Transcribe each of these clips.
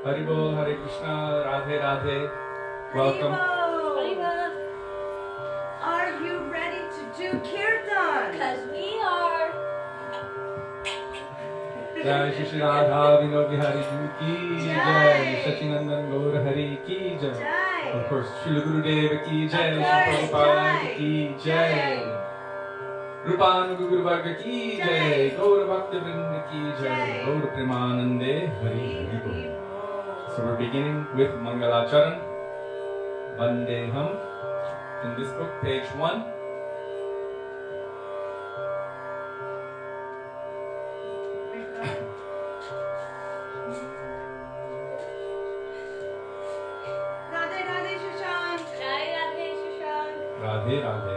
Haribol, Hare Krishna, Radhe Radhe. Welcome. Haribol. Are you ready to do kirtan? Because we are. Jai Shri Radha Vinod Bihari Ki Jai, Sachinandan Gaur Hari Ki Jai. Of course, Srila Gurudeva Ki Jai, Srila Prabhupada Ki Jai. Rupanuga Guru Varga Ki Jai, Gaur Bhaktivedanta Ki Jai, Gaur Premanande Hari Hari. So we're beginning with Mangalacharan, Vandeham, in this book, page 1. Radhe Radhe Shashank. Jai Radhe Shashank. Radhe Radhe.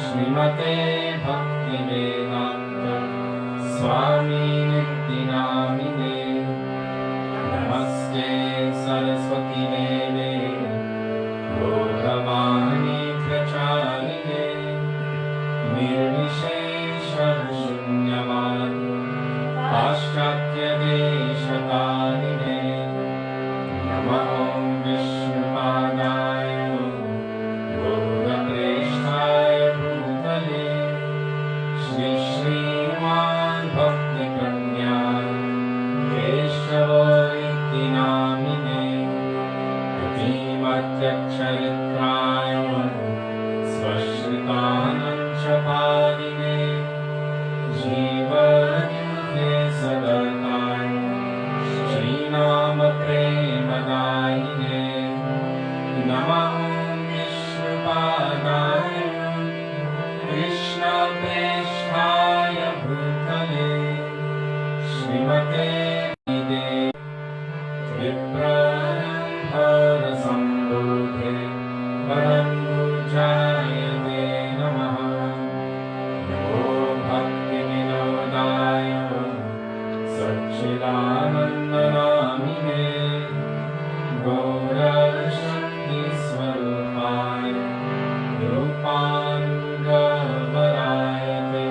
Srimate Bhaktivedanta Swami Nityanamine Namaste Saraswati Deve Gauravani Pracharine Nirvishesha Shunyavadi Paschatya Deshatarine Namo Vishnupadaya Gaurapreshthaya Bhutale Shri Srimad Bhakti Pragyan Keshava Iti Namine Katimatyakshayitraya Svashritanam Chaparine Jiva Yudhe Sada Srimate Nide Viprarambhara-sambodhe Param-pujayate Namaha Namo Bhakti-vinodaya Satchidananda-namine Gaura-shakti-swarupaya Rupanuga-varayate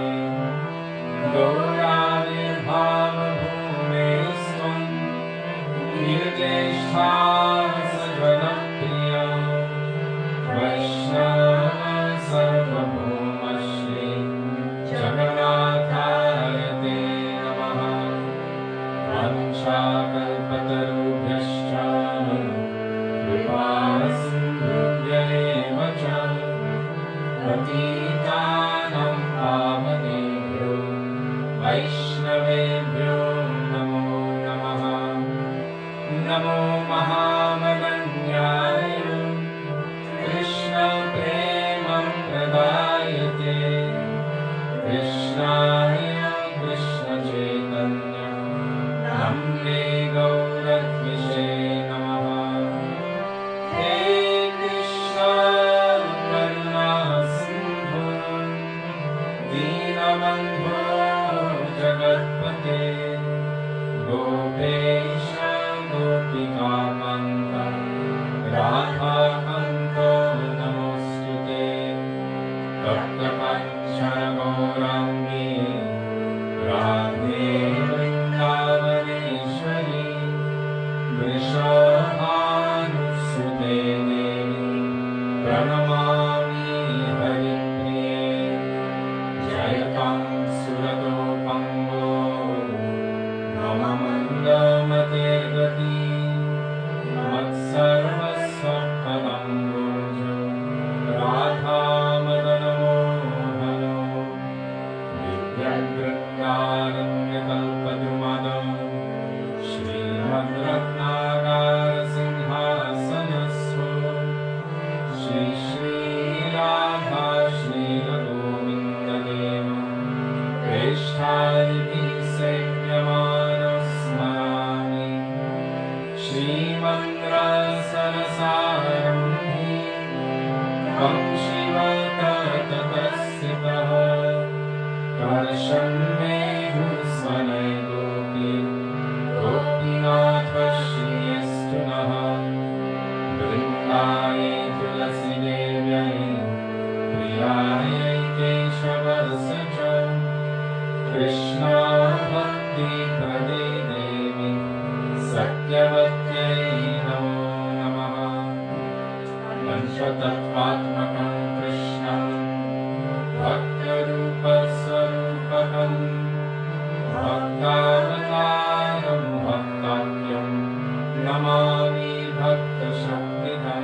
Gaura-vibhava-bhume-svam Nirjeshthā-sajanam-priya Vaishnava-sarvabhūma-shri Jagannāthāya-te Namaha Vancha-kalpatarubhyascha Kripa-sindhubhya-eva ca Patitanam pavanebhyo Vaishnavebhyo namo namaha Namo Mahamadanyaya Krishna Premam Pradayate Krishnaya Krishna Chaitanya Namne Gauratvishe Namaha He Krishna Karuna Sindhu Dinabandhu Jagatpate Gopesha Gopika Kanta Radha Kanto Namostute Bhaktapakshara Gaurangi Radhe Vrindavaneshwari Vrishabhanusute Devi Pranamami Haripriye Jayatam Surato Pango Namamandamate Gati Matsarvasvapadam Gojo Radha Madanamo Vidyagrangaranyakalpadrumadam Srimad Ratnagara Sinhasanasva Shri Shri Radha Shri Govinda Deva Krishnadibhi Sevyamanas Smarami Srimad Rasarasaramhi Kamshivatatasitaha Karsham me Husvanai Gopi Gopinath Shriyastunaha Vrindaye Tulasi Devyai Priyaye Keshavarasacha Krishna Bhakti Prade Devi Satyavatyai Namo Namaha Panchatattvatmakam Krishnam Bhakti-rupa-sarupakam Bhaktavataram Bhaktatyam Namami Bhakta-shaktitam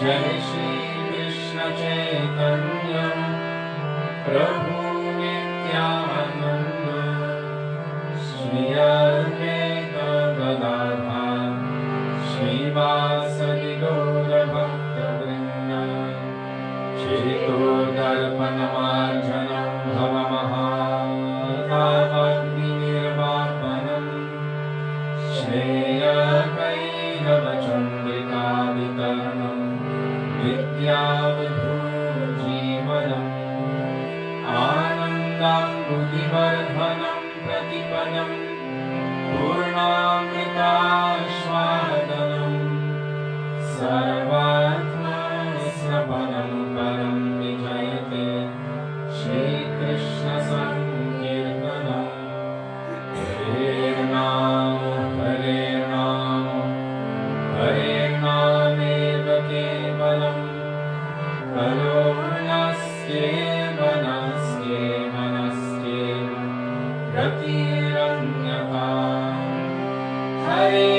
Jai Shri Krishna Chaitanya Prabhu Nityananda Shri Advaita Gadadhar Srivasadi Gaura Bhakta-vrinda Cheto-darpanamarjanam bhavamahātāvagni-nirvāpanam Shreya-kairava-chandrika-vitarnam Vidyavadhu-jeevanam Anandam-buddhivardhanam pratipanam Purnamrita-śvādanam Sarvatma-snapanam param vijayate Shri Krishna Sankirtanam Hare Rama Hare Rama Hare Rameva Kevalam Kalo Nastyeva Nastyeva Nastyeva Gatiranyata Hare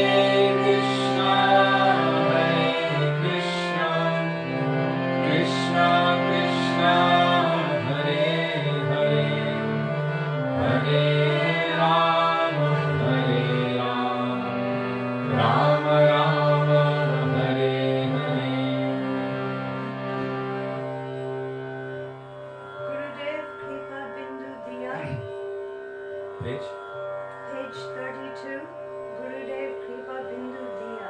Krishna Krishna Krishna Hare Hare Hare Rama Rama Rama Hare Hare Gurudev Kripa Bindu Diya. Page Page 32, Gurudev Kripa Bindu Diya.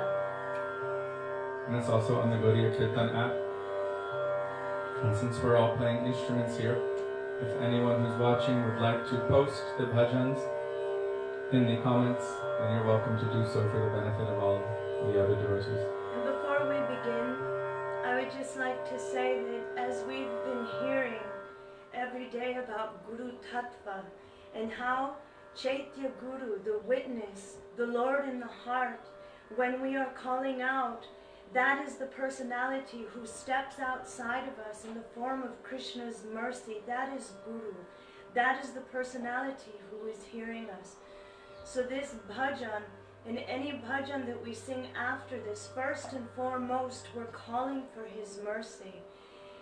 And it's also on the Gaudiya Kirtan app. And since we're all playing instruments here, if anyone who's watching would like to post the bhajans in the comments, then you're welcome to do so for the benefit of all the other devotees. And before we begin, I would just like to say that as we've been hearing every day about Guru Tattva and how Chaitya Guru, the witness, the Lord in the heart, when we are calling out, that is the personality who steps outside of us in the form of Krishna's mercy. That is Guru. That is the personality who is hearing us. So this bhajan, and any bhajan that we sing after this, first and foremost, we're calling for his mercy.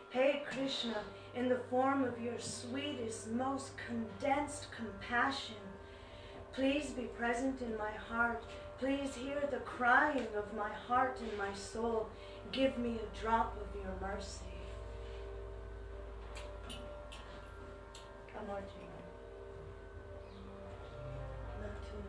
Hey Krishna, in the form of your sweetest, most condensed compassion, please be present in my heart. Please hear the crying of my heart and my soul. Give me a drop of your mercy. One more time. Not too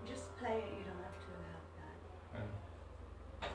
Just play it, you don't have to have that.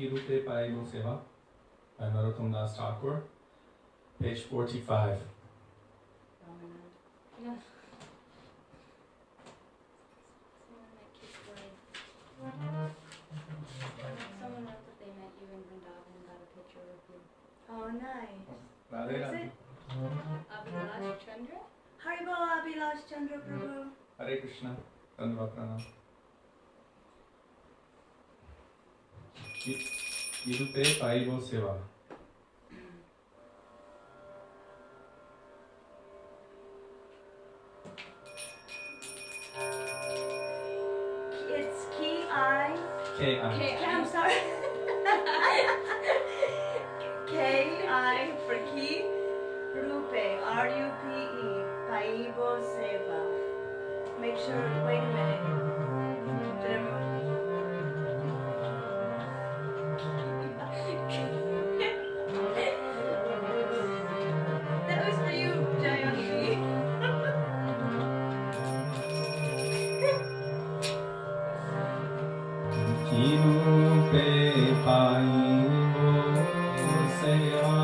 Kirute Paibo Seva by Narottam Das Thakur, page 45. Yeah. Someone wrote that they met you in Vrindavan and got a picture of you. Oh, nice. Radhe Is Radhe. it? Abhilash Chandra? Haribo Abhilash Chandra Prabhu. Hare Krishna. Dandava Pranam. Kirute Paibo Seva. It's K-I. K-I. I'm sorry. K-I for key. Rupe. R-U-P-E. Paibo Seva. Make sure, wait a minute. Did everyone? That was for you, Jayanti. Kirute Paibo Seva.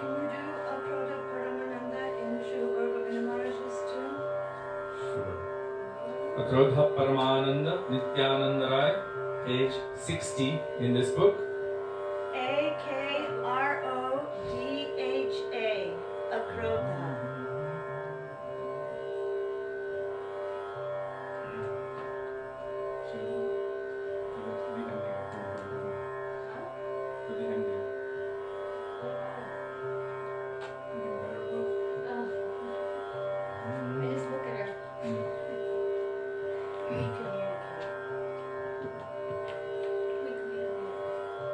can you do Akrodha Paramananda in Srila Govinda Maharaj's tune? Sure. Akrodha Paramananda Nityananda Rai, page 60 in this book. Akrodha, Akrodha. I just look at her. We communicate. We communicate.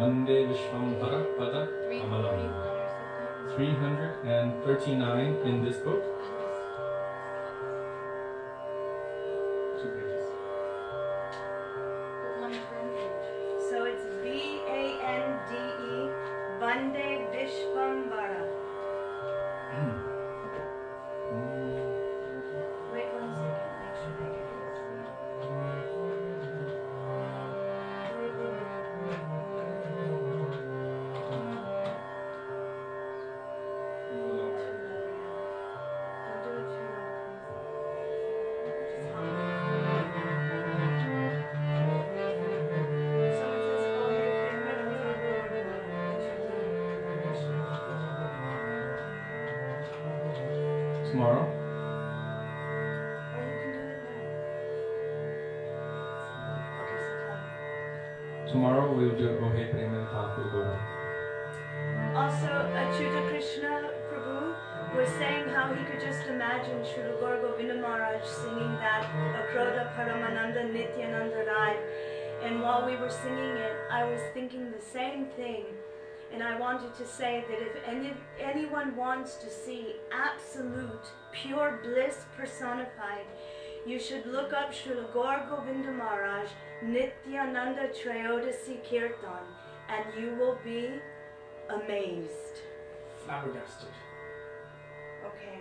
Vande Vishwam Pada 339 in this book. 2 pages. So it's Bande, Vande Vishwambara. Wait 1 second, make sure I get this. Don't do it too Tomorrow, or you can do it now. Okay, so tell me. tomorrow we'll do Ohe Prema Thakur Gora. Also, Achyuta Krishna Prabhu was saying how he could just imagine Srila Gurudeva Maharaj singing that Akroda Paramananda Nityananda Rai. And while we were singing it, I was thinking the same thing. And I wanted to say that if anyone wants to see absolute, pure bliss personified, you should look up Srila Gaur Govinda Maharaj, Nityananda Trayodasi Kirtan, and you will be amazed. Flabbergasted. Okay.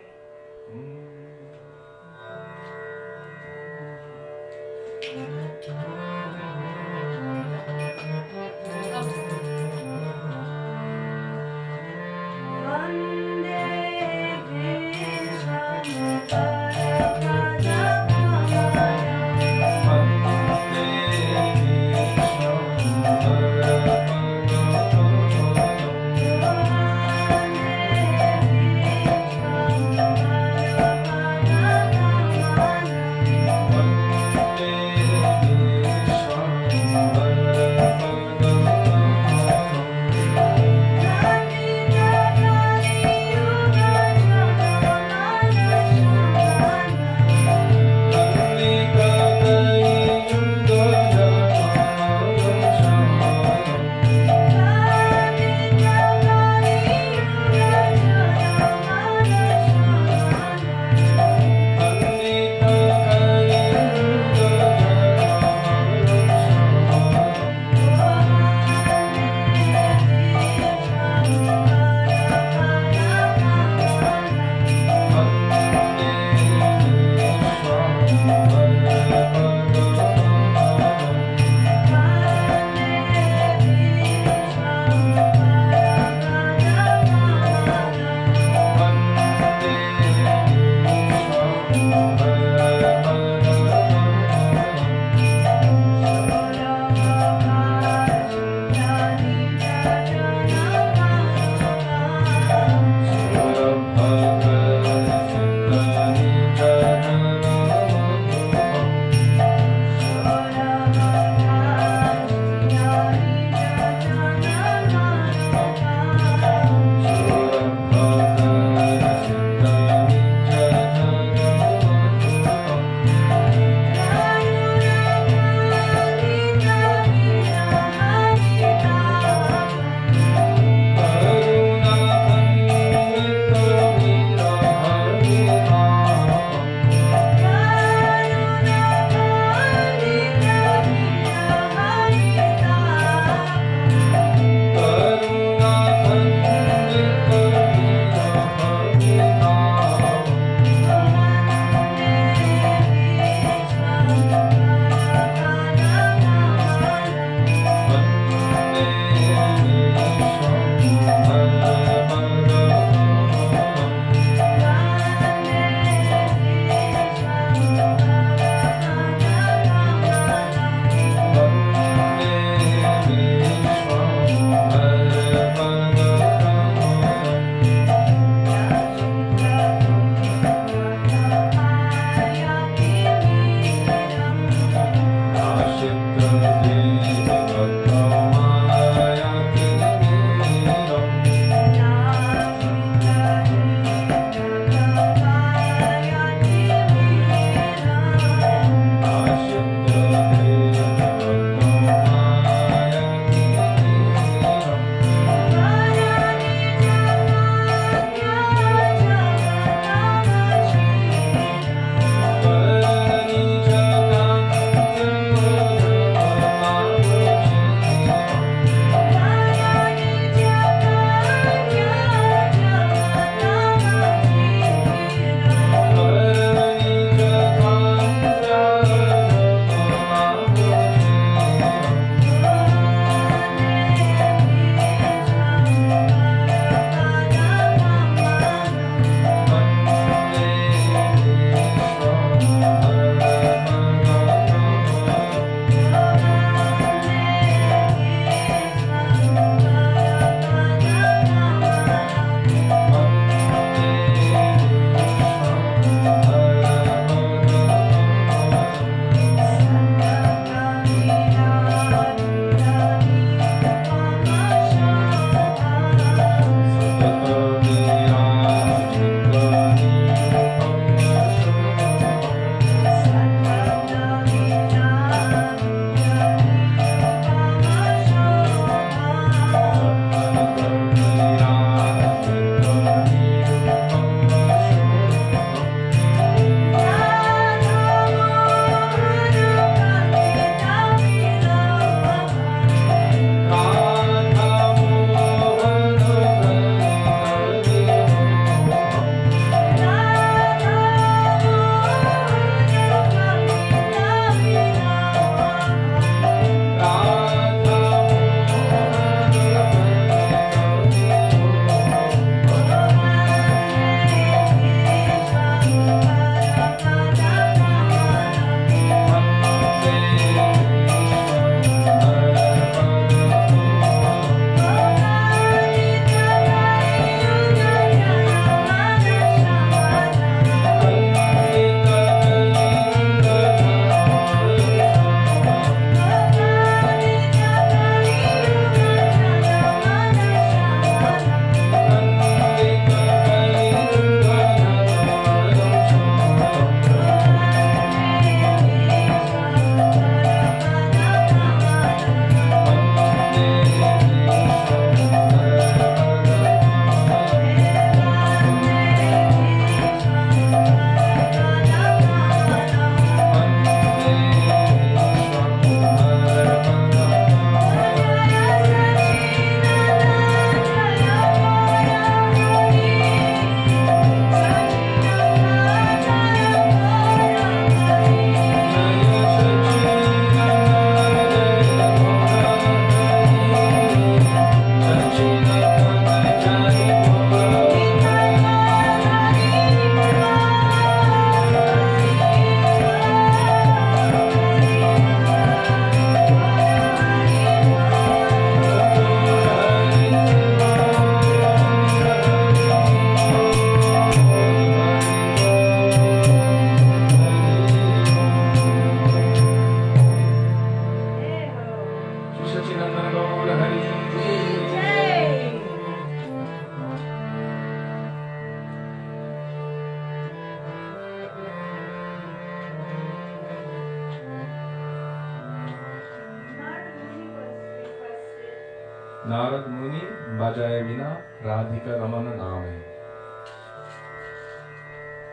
Narad Muni Bhajaya Vina Radhika Ramana Name.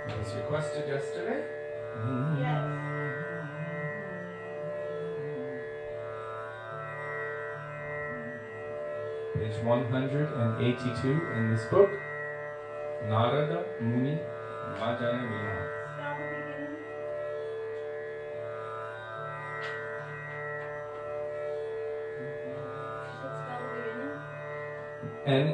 It was requested yesterday. Yes. Page 182 in this book. Narada Muni Bhajaya Vina. Spell the beginning. Let's spell the beginning. Narada.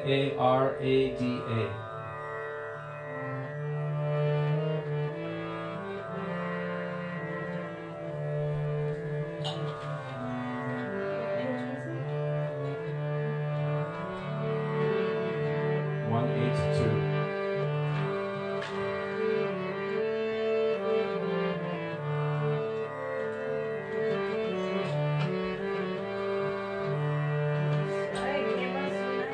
What page was it? 182. Ay, qué basura.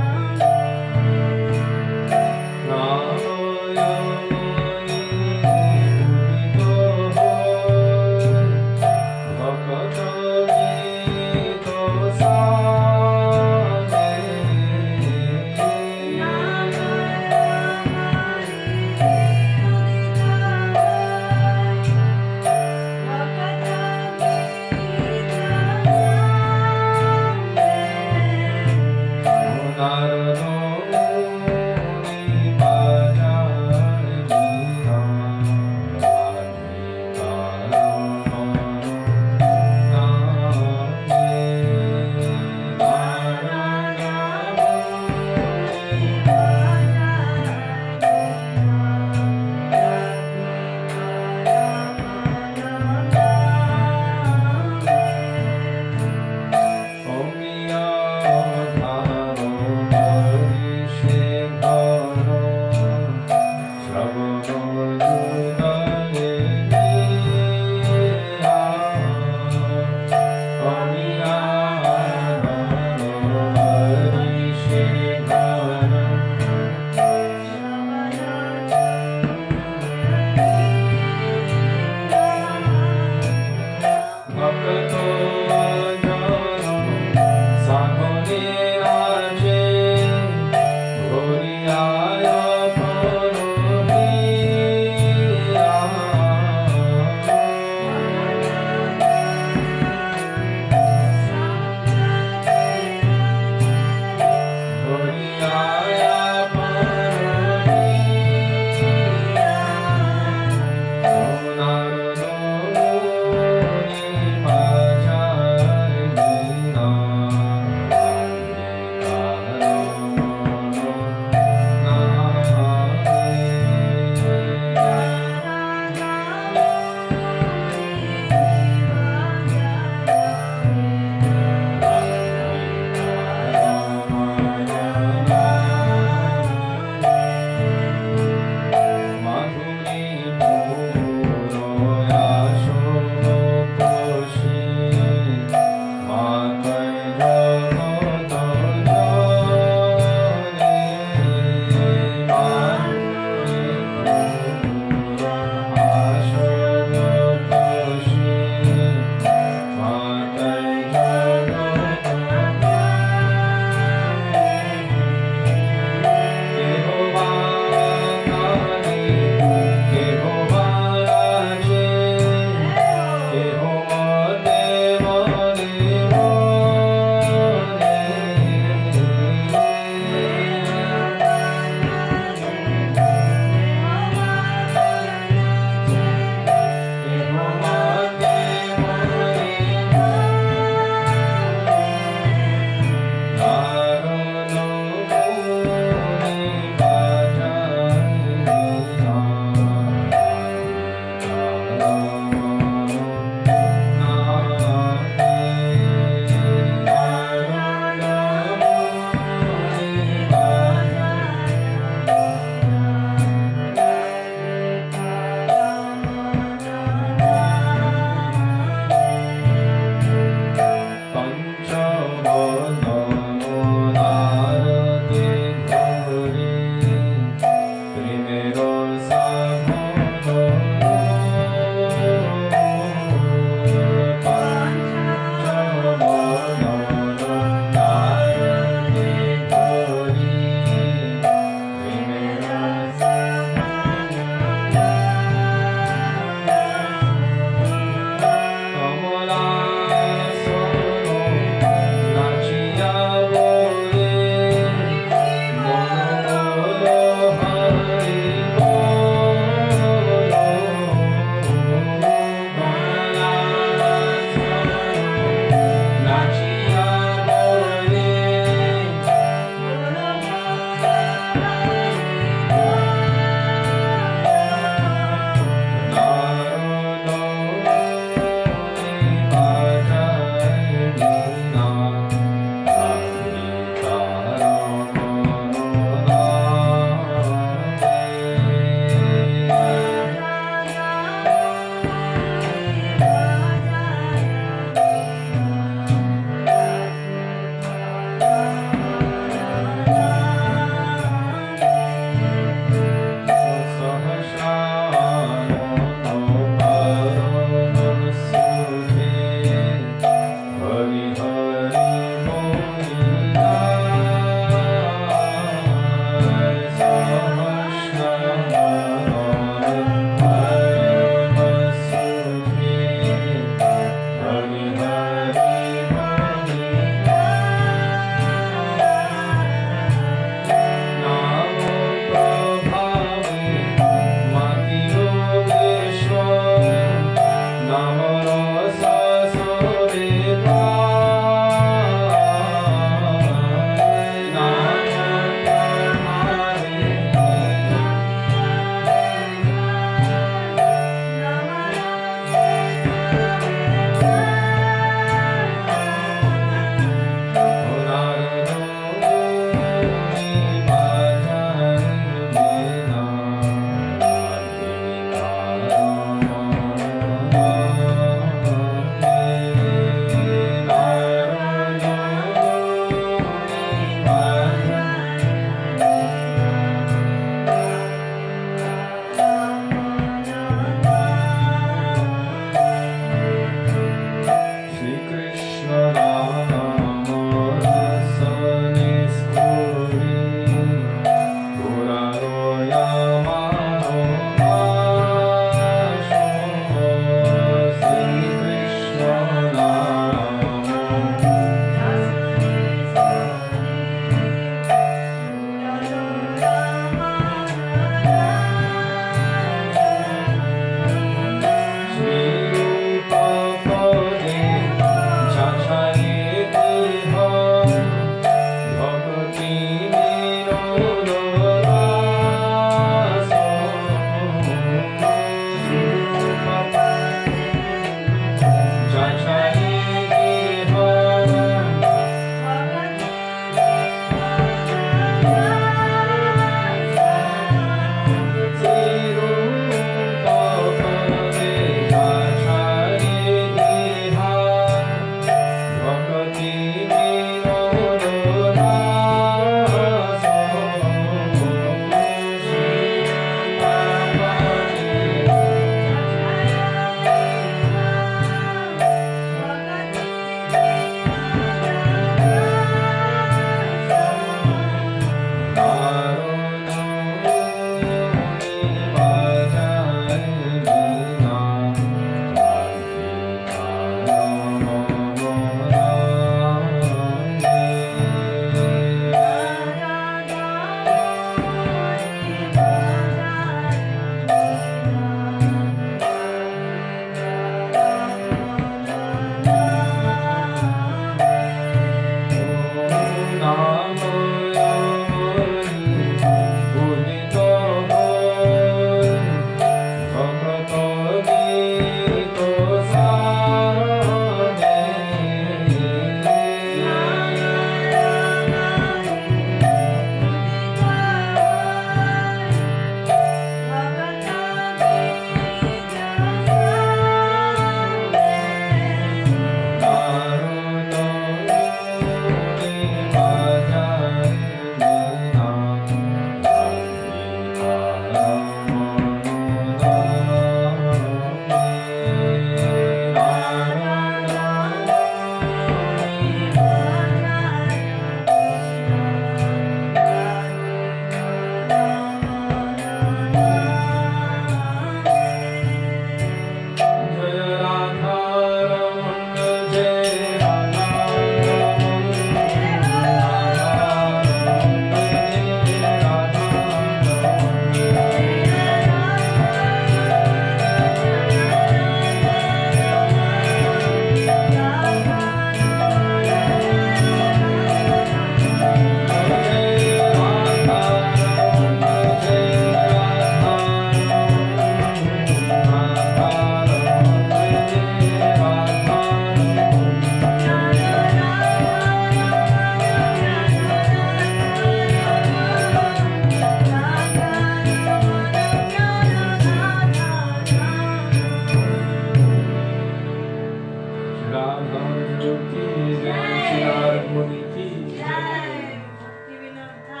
Gurudev ki jai, Shri Narad Muni ki jai. Bhaktivedanta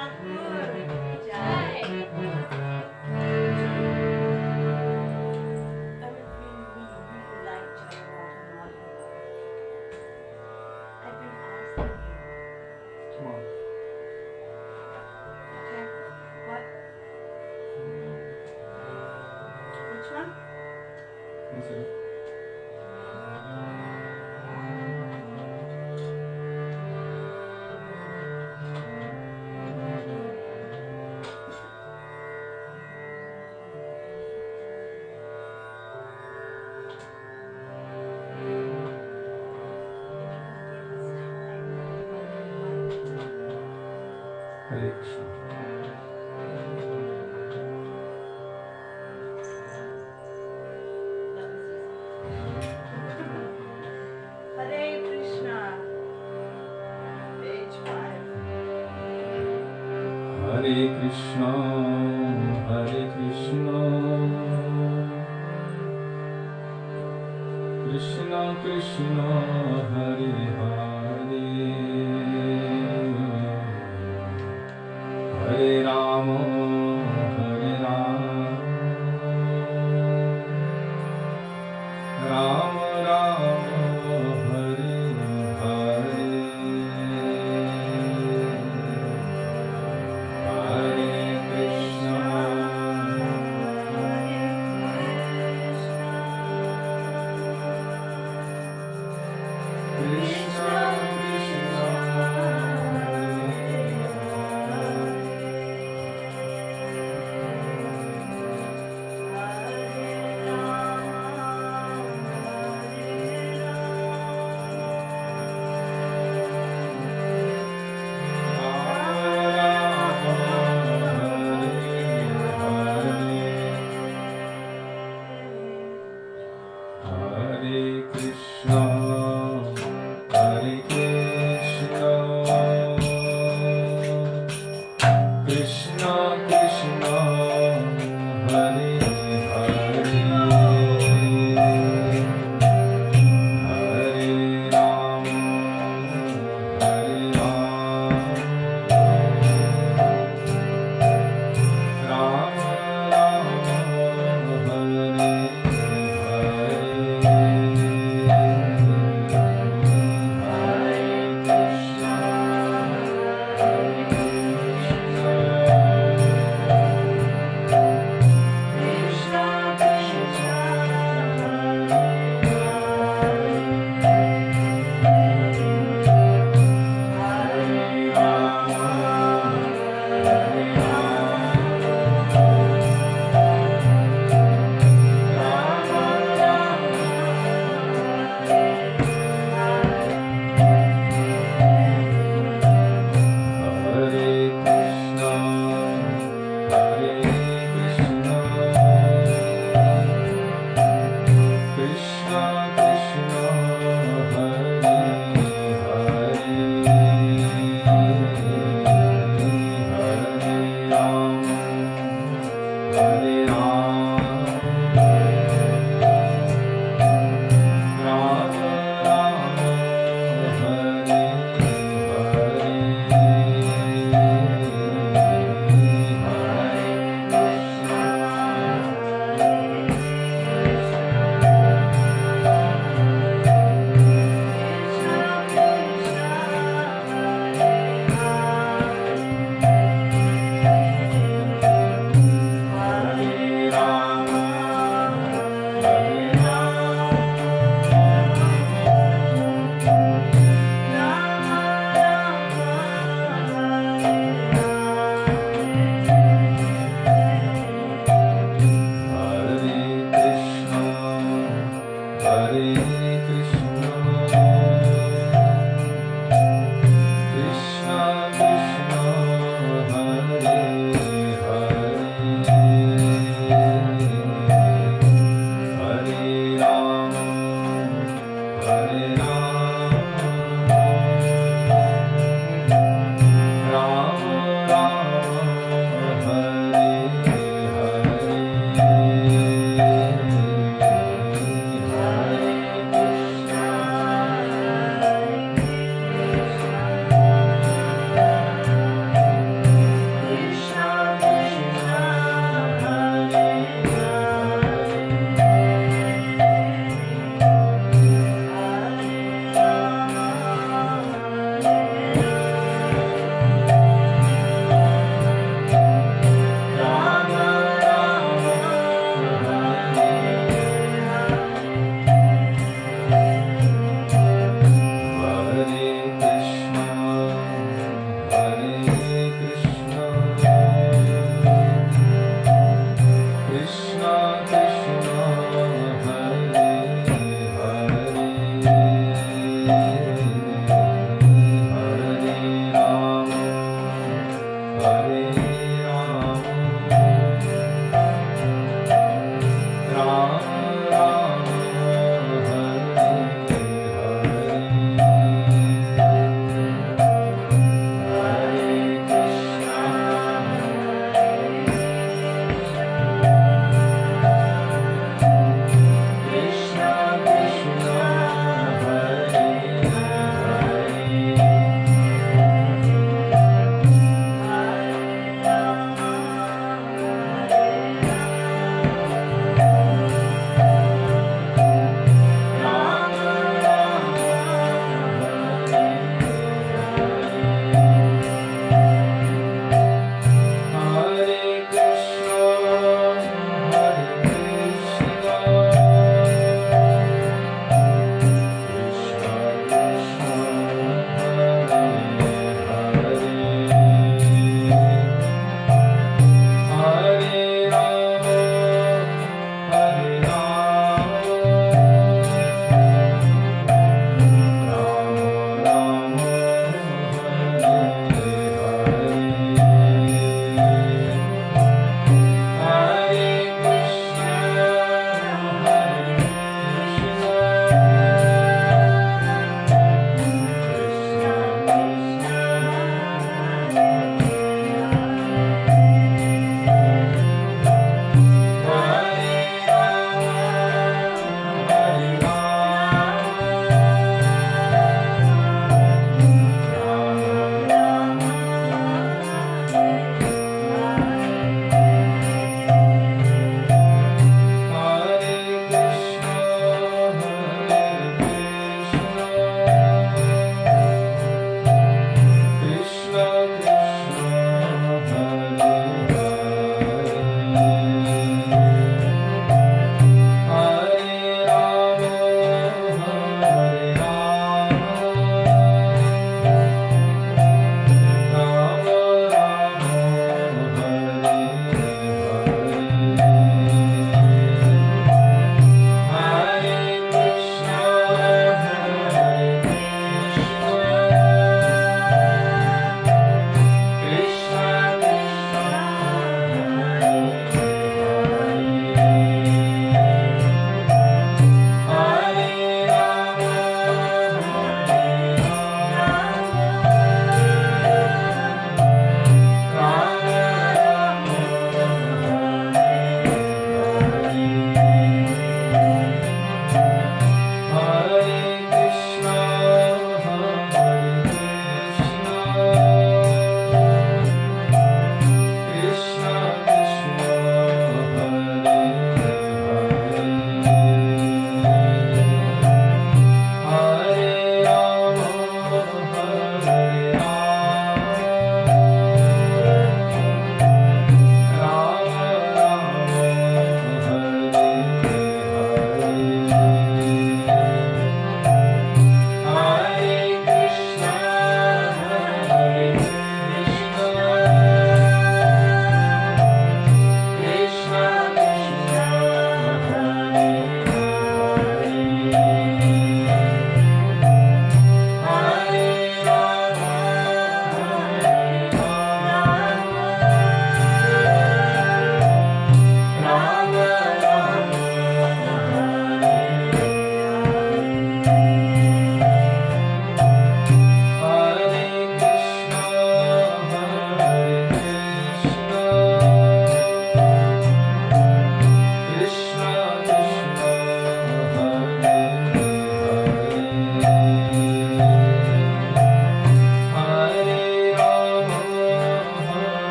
Jai. I would really like Jagannatha. I've been asking you. Come on. Okay. What? Which one? One second. Hare Krishna. Hare Krishna. Page 5. Hare Krishna, Hare Krishna, Krishna Krishna, Hare Hare, Hare Rama, Hare Rama, Rama Rama, Hare Hare, Hare Krishna, Krishna Krishna, Hare Krishna, Hare Krishna, Krishna Krishna, Hare Hare, Hare Rama, Hare Rama, Rama Rama, Hare Hare, Hare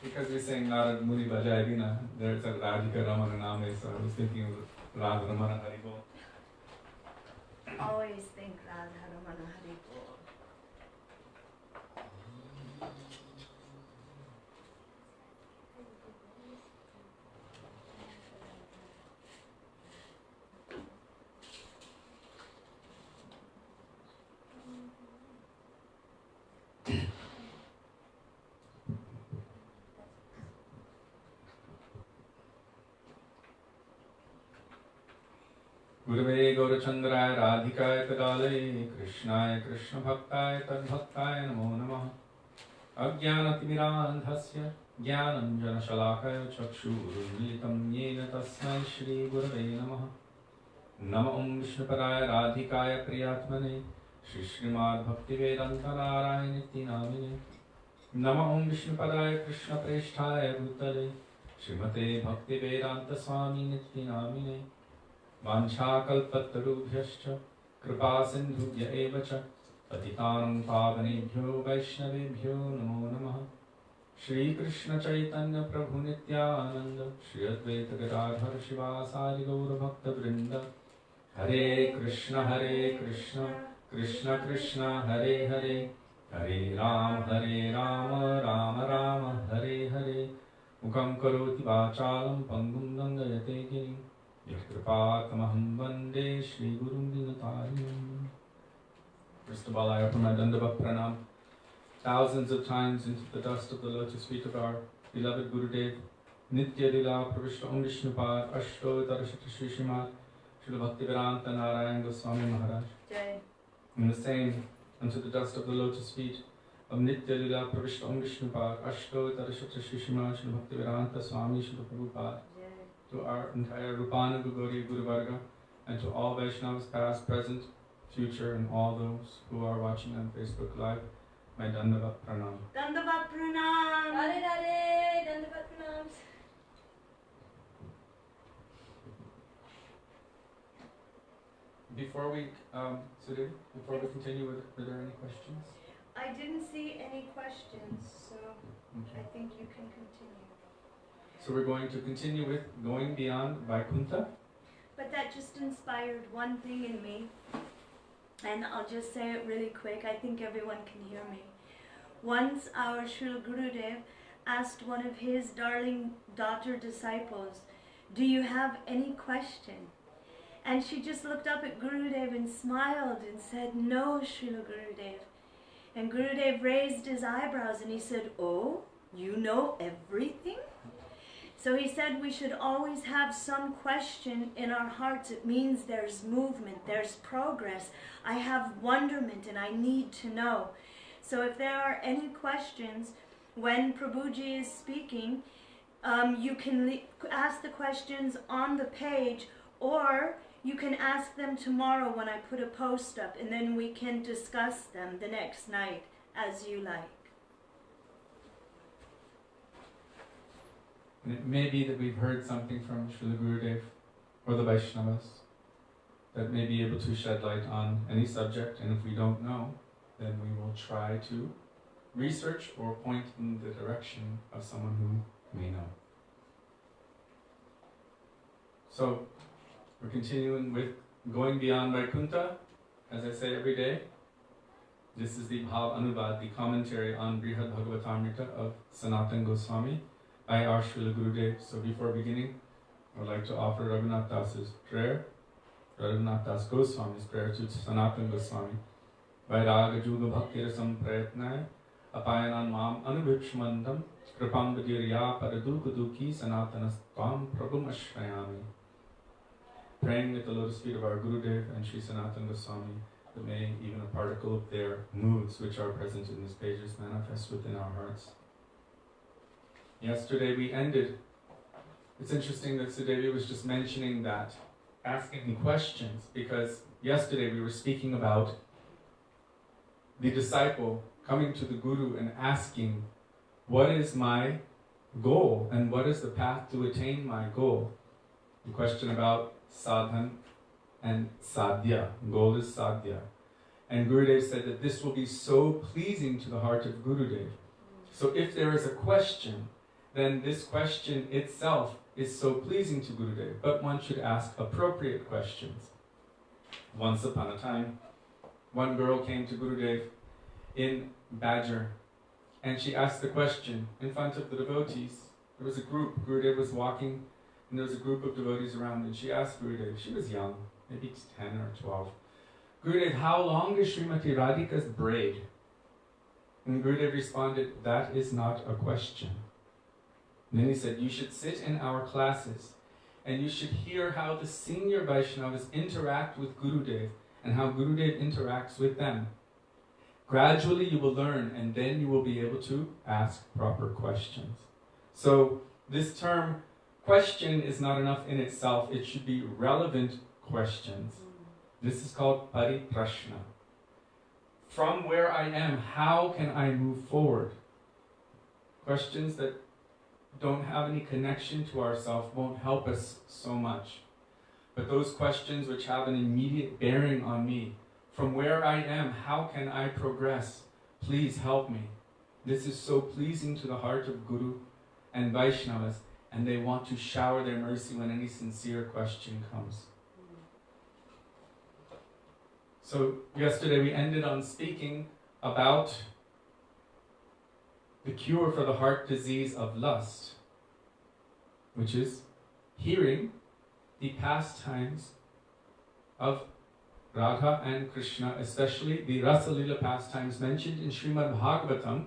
Because we saying Narad Muni Bhajairina, there's a Radhika Ramana Name, so I was thinking of Radha Ramana Haribol. Always think Radha Ramana Hari Bol. Gurave Gaurachandraya Radhikaya Kadale Krishnaya Krishna Bhaktaya Tadbhaktaya Namo Namaha Ajnanatimirandhasya Jnananjana Shalakaya Chakshurunmilitam Yena Tasmai Shri Gurave Namaha Nama Om Vishnupadaya Radhikaya Priyatmane Shri Srimad Bhaktivedanta Narayaniti Namine Nama Om Vishnupadaya Krishna Presthaya Bhutale Srimate Bhaktivedanta Swami Niti Namine Vanchakalpatarubhyascha Kripa Sindhubhya eva cha Patitanam Pavanebhyo Vaishnavebhyo Namo Namaha Shri Krishna Chaitanya Prabhu Nityananda Shri Advaita Gadadhar Shivasari Gaura Bhakta Vrinda Hare Krishna Krishna Krishna Hare Hare Hare Rama Rama Rama Hare Hare Mukam Karoti Vachalam Pangum Dandayate Girim Yatkripatmaham Vande Shri Gurum Dinatarim. First of all, I offer my Dandava Pranam thousands of times into the dust of the lotus feet of our beloved Gurudev, Nitya Lila Pravishta Om Vishnupad, Astottara Shri Srimad, Srila Bhaktivedanta Narayan Goswami Maharaja. And the same unto the dust of the lotus feet of Nitya Lila Pravishta Om Vishnupad, Astottara Shri Srimad, Srila Bhaktivedanta Swami Srila Prabhupada. To our entire Rupanuga Gauriya Guru Varga, and to all Vaishnavas past, present, future, and all those who are watching on Facebook Live, my Dandavat Pranam. Dandavat Pranam! Radhe Radhe! Dandavat Pranams! Before we, Sudevi, before we continue, were there any questions? I didn't see any questions, so Okay. I think you can continue. So we're going to continue with Going Beyond Vaikuntha. But that just inspired one thing in me, and I'll just say it really quick. I think everyone can hear me. Once our Srila Gurudev asked one of his darling daughter disciples, "Do you have any question?" And she just looked up at Gurudev and smiled and said, "No, Srila Gurudev." And Gurudev raised his eyebrows and he said, "Oh, you know everything?" So he said we should always have some question in our hearts. It means there's movement, there's progress. I have wonderment and I need to know. So if there are any questions, when Prabhuji is speaking, you can ask the questions on the page, or you can ask them tomorrow when I put a post up, and then we can discuss them the next night as you like. And it may be that we've heard something from Srila Gurudev or the Vaishnavas that may be able to shed light on any subject, and if we don't know, then we will try to research or point in the direction of someone who may know. So, we're continuing with Going Beyond Vaikuntha, as I say every day. This is the Bhav Anuvad, the commentary on Brihad Bhagavatamrita of Sanatan Goswami by our Srila Gurudev. So before beginning, I would like to offer Raghunath Das's prayer, Raghunath Das Goswami's prayer to Sanatan Goswami. Vairaga Juga Bhakti Rasam Prayatnaya Apayanan Mam Anubhikshmandam Kripam Vigirya Paradukuduki Sanatanas Tvam Prabhum Ashrayami. Praying at the lotus feet of our Gurudev and Sri Sanatan Goswami, that may even a particle of their moods which are present in these pages manifest within our hearts. Yesterday we ended. It's interesting that Sudevi was just mentioning that, asking questions, because yesterday we were speaking about the disciple coming to the Guru and asking, what is my goal and what is the path to attain my goal? The question about sadhan and sadhya. Goal is sadhya. And Gurudev said that this will be so pleasing to the heart of Gurudev. So if there is a question, then this question itself is so pleasing to Gurudev. But one should ask appropriate questions. Once upon a time, one girl came to Gurudev in Badger, and she asked the question in front of the devotees. There was a group, Gurudev was walking, and there was a group of devotees around, and she asked Gurudev, she was young, maybe 10 or 12, Gurudev, how long is Srimati Radhika's braid? And Gurudev responded, that is not a question. And then he said, you should sit in our classes, and you should hear how the senior Vaishnavas interact with Gurudev, and how Gurudev interacts with them. Gradually you will learn, and then you will be able to ask proper questions. So this term, question, is not enough in itself. It should be relevant questions. This is called pariprashna. From where I am, how can I move forward? Questions that don't have any connection to ourselves won't help us so much. But those questions which have an immediate bearing on me, from where I am, how can I progress? Please help me. This is so pleasing to the heart of Guru and Vaishnavas, and they want to shower their mercy when any sincere question comes. So yesterday we ended on speaking about the cure for the heart disease of lust, which is hearing the pastimes of Radha and Krishna, especially the Rasa Lila pastimes mentioned in Srimad Bhagavatam,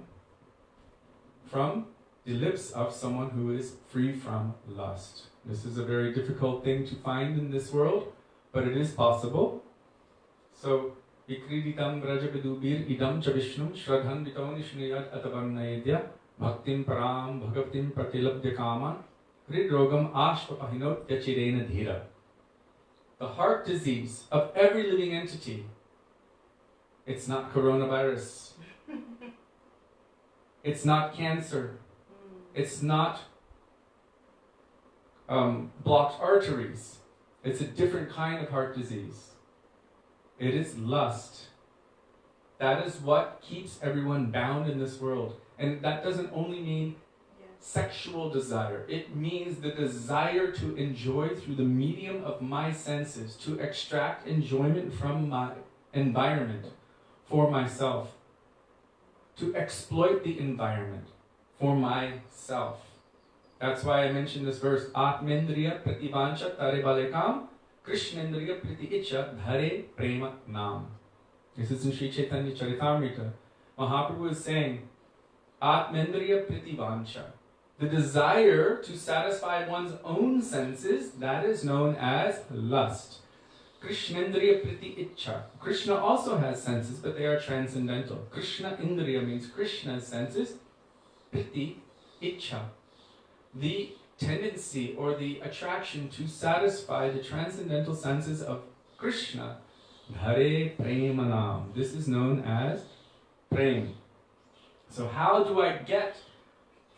from the lips of someone who is free from lust. This is a very difficult thing to find in this world, but it is possible. So, Vikriditam Brajavidubir idam cha Vishnum Shradhan Vitoni Shniyat Atavarnayedya Bhaktim Param Bhagavatim Pratilabdya Kaman Hridrogam Ashpapahinot Yachirena Dhira. The heart disease of every living entity, it's not coronavirus, it's not cancer, it's not blocked arteries, it's a different kind of heart disease. It is lust. That is what keeps everyone bound in this world. And that doesn't only mean sexual desire. It means the desire to enjoy through the medium of my senses, to extract enjoyment from my environment for myself, to exploit the environment for myself. That's why I mentioned this verse, Atmendriya Prativancha Tarebalekam Krishnendriya Priti Icha Dhare Prema Nam. This is in Sri Chaitanya Charitamrita. Mahaprabhu is saying, Atmendriya Prativancha. The desire to satisfy one's own senses, that is known as lust. Krishnendriya Priti Icha. Krishna also has senses, but they are transcendental. Krishna Indriya means Krishna's senses. Priti Icha. The tendency or the attraction to satisfy the transcendental senses of Krishna. Dhare Premanam. This is known as Prem. So how do I get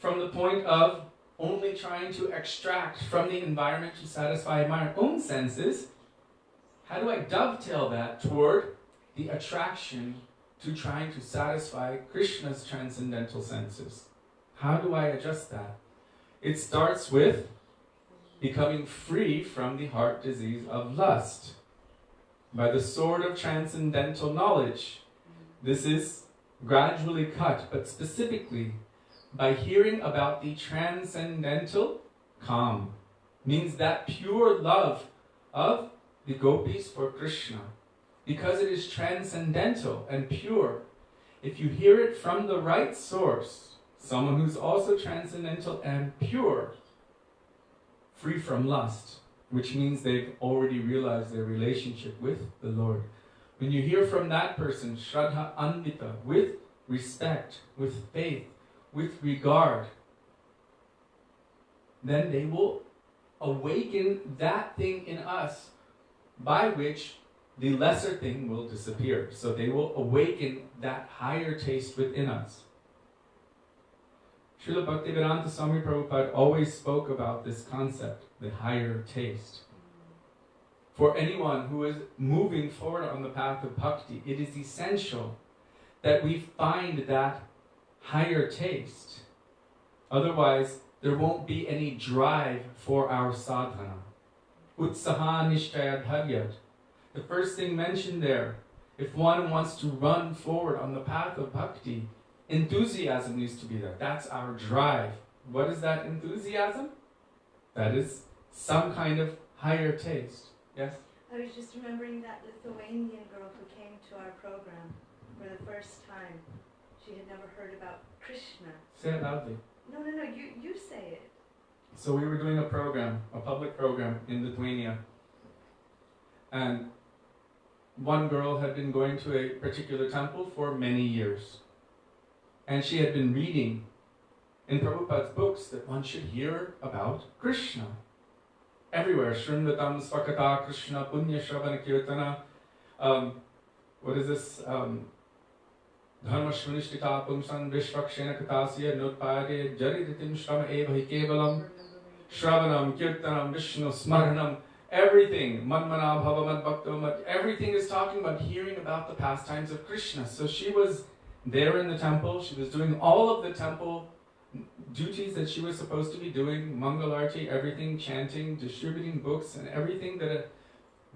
from the point of only trying to extract from the environment to satisfy my own senses, how do I dovetail that toward the attraction to trying to satisfy Krishna's transcendental senses? How do I adjust that? It starts with becoming free from the heart disease of lust. By the sword of transcendental knowledge, this is gradually cut, but specifically by hearing about the transcendental Kam, means that pure love of the gopis for Krishna. Because it is transcendental and pure, if you hear it from the right source, someone who's also transcendental and pure, free from lust, which means they've already realized their relationship with the Lord. When you hear from that person, Shraddha Anvita, with respect, with faith, with regard, then they will awaken that thing in us by which the lesser thing will disappear. So they will awaken that higher taste within us. Srila Bhaktivedanta Swami Prabhupada always spoke about this concept, the higher taste. for anyone who is moving forward on the path of bhakti, it is essential that we find that higher taste. Otherwise, there won't be any drive for our sadhana. Utsaha nishtaya dharyat. The first thing mentioned there, if one wants to run forward on the path of bhakti, enthusiasm needs to be there. That's our drive. What is that enthusiasm? That is some kind of higher taste. Yes? I was just remembering that Lithuanian girl who came to our program for the first time. She had never heard about Krishna. Say it loudly. No, you say it. So we were doing a program, a public program in Lithuania. And one girl had been going to a particular temple for many years. And she had been reading in Prabhupada's books that one should hear about Krishna. Everywhere, Shrinvatam Svakata Krishna Punya Shravana Kirtana. What is this? Dharma Shvanishtita Pumsan Vishvakshena Katasya Nutpade Jariditim Shrama Eva Kevalam Shravanam Kirtanam Vishnu Smaranam. Everything, Manmana Bhava Madbhakta, everything is talking about hearing about the pastimes of Krishna. So she was there in the temple, she was doing all of the temple duties that she was supposed to be doing, Mangalarti, everything, chanting, distributing books, and everything that a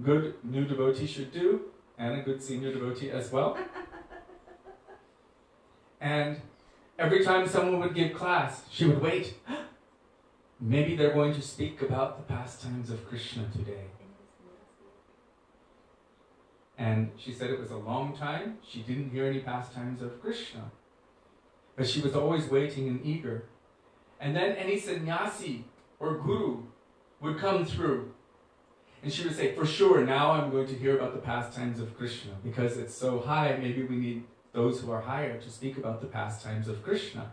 good new devotee should do, and a good senior devotee as well. And every time someone would give class, she would wait. Maybe they're going to speak about the pastimes of Krishna today. And she said it was a long time. She didn't hear any pastimes of Krishna. But she was always waiting and eager. And then any sannyasi or guru would come through. And she would say, for sure, now I'm going to hear about the pastimes of Krishna. Because it's so high, maybe we need those who are higher to speak about the pastimes of Krishna.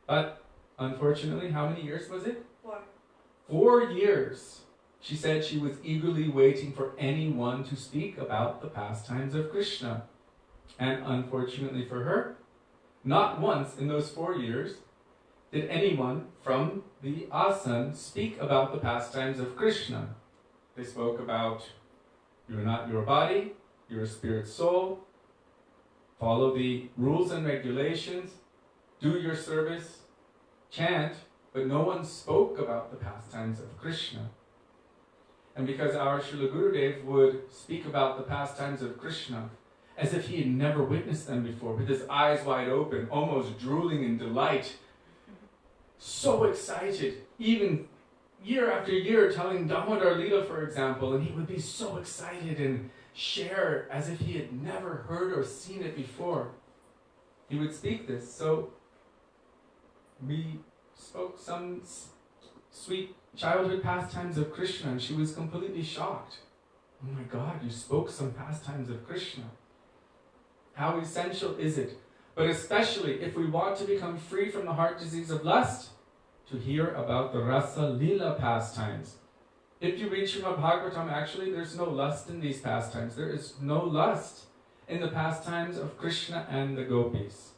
But unfortunately, how many years was it? 4. 4 years. She said she was eagerly waiting for anyone to speak about the pastimes of Krishna. And unfortunately for her, not once in those 4 years did anyone from the asana speak about the pastimes of Krishna. They spoke about, you're not your body, you're a spirit soul, follow the rules and regulations, do your service, chant, but no one spoke about the pastimes of Krishna. And because our Srila Gurudev would speak about the pastimes of Krishna as if he had never witnessed them before, with his eyes wide open, almost drooling in delight, so excited, even year after year telling Damodar Leela, for example, and he would be so excited and share as if he had never heard or seen it before. He would speak this. So we spoke some sweet childhood pastimes of Krishna, and she was completely shocked. Oh my God, you spoke some pastimes of Krishna. How essential is it? But especially if we want to become free from the heart disease of lust, to hear about the Rasa Lila pastimes. If you read Srimad Bhagavatam, actually there's no lust in these pastimes. There is no lust in the pastimes of Krishna and the gopis.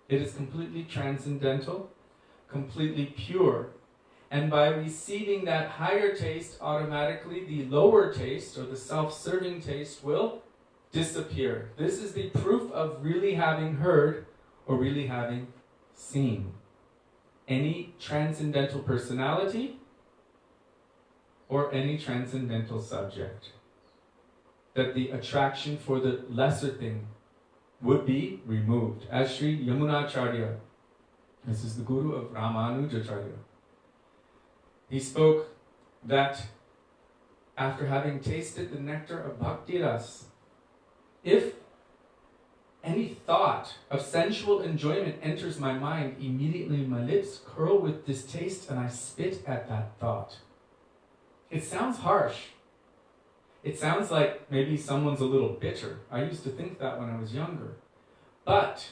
It is completely transcendental, completely pure. And by receiving that higher taste, automatically the lower taste, or the self-serving taste, will disappear. This is the proof of really having heard or really having seen. Any transcendental personality or any transcendental subject. That the attraction for the lesser thing would be removed. As Sri Yamunacharya, this is the guru of Ramanujacharya, he spoke that after having tasted the nectar of Bhakti Ras, if any thought of sensual enjoyment enters my mind, immediately my lips curl with distaste and I spit at that thought. It sounds harsh. It sounds like maybe someone's a little bitter. I used to think that when I was younger. But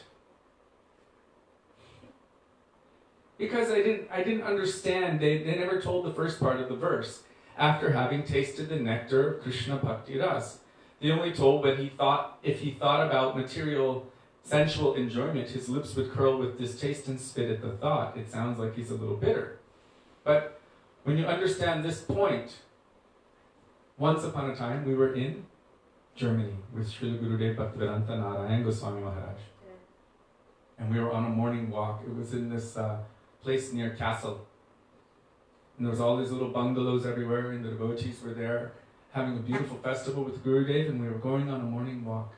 because I didn't understand, they never told the first part of the verse. After having tasted the nectar of Krishna Bhakti Ras. They only told when if he thought about material, sensual enjoyment, his lips would curl with distaste and spit at the thought. It sounds like he's a little bitter. But when you understand this point, Once upon a time, we were in Germany with Srila Gurudev Bhaktivedanta Narayan Goswami Maharaj. And we were on a morning walk. It was in this place near Castle. And there was all these little bungalows everywhere, and the devotees were there having a beautiful festival with Gurudev, and we were going on a morning walk.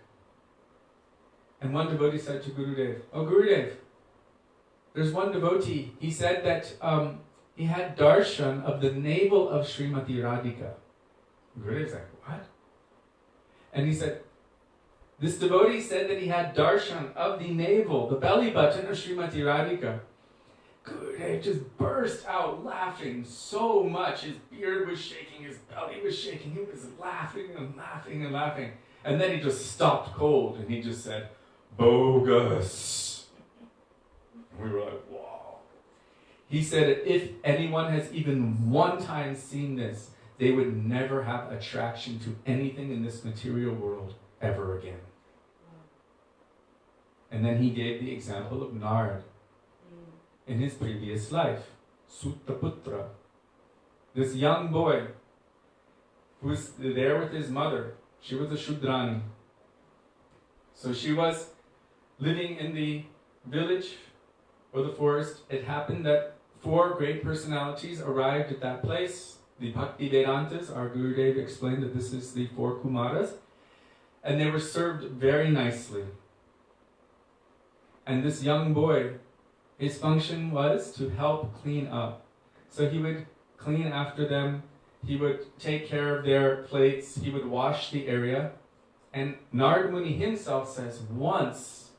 And one devotee said to Gurudev, "Oh Gurudev, there's one devotee. He said that he had darshan of the navel of Srimati Radhika." Gurudev's like, "What?" And he said, this devotee said that he had darshan of the navel, the belly button of Srimati Radhika. Gurudev just burst out laughing so much. His beard was shaking, his belly was shaking. He was laughing and laughing and laughing. And then he just stopped cold and he just said, "Bogus." And we were like, wow. He said that if anyone has even one time seen this, they would never have attraction to anything in this material world ever again. And then he gave the example of Narad in his previous life, Suttaputra. This young boy who was there with his mother. She was a Shudrani. So she was living in the village or the forest. It happened that 4 great personalities arrived at that place. The Bhaktivedantas, our Gurudev explained that this is the 4 Kumaras. And they were served very nicely. And this young boy, his function was to help clean up. So he would clean after them, he would take care of their plates, he would wash the area. And Narad Muni himself says, once,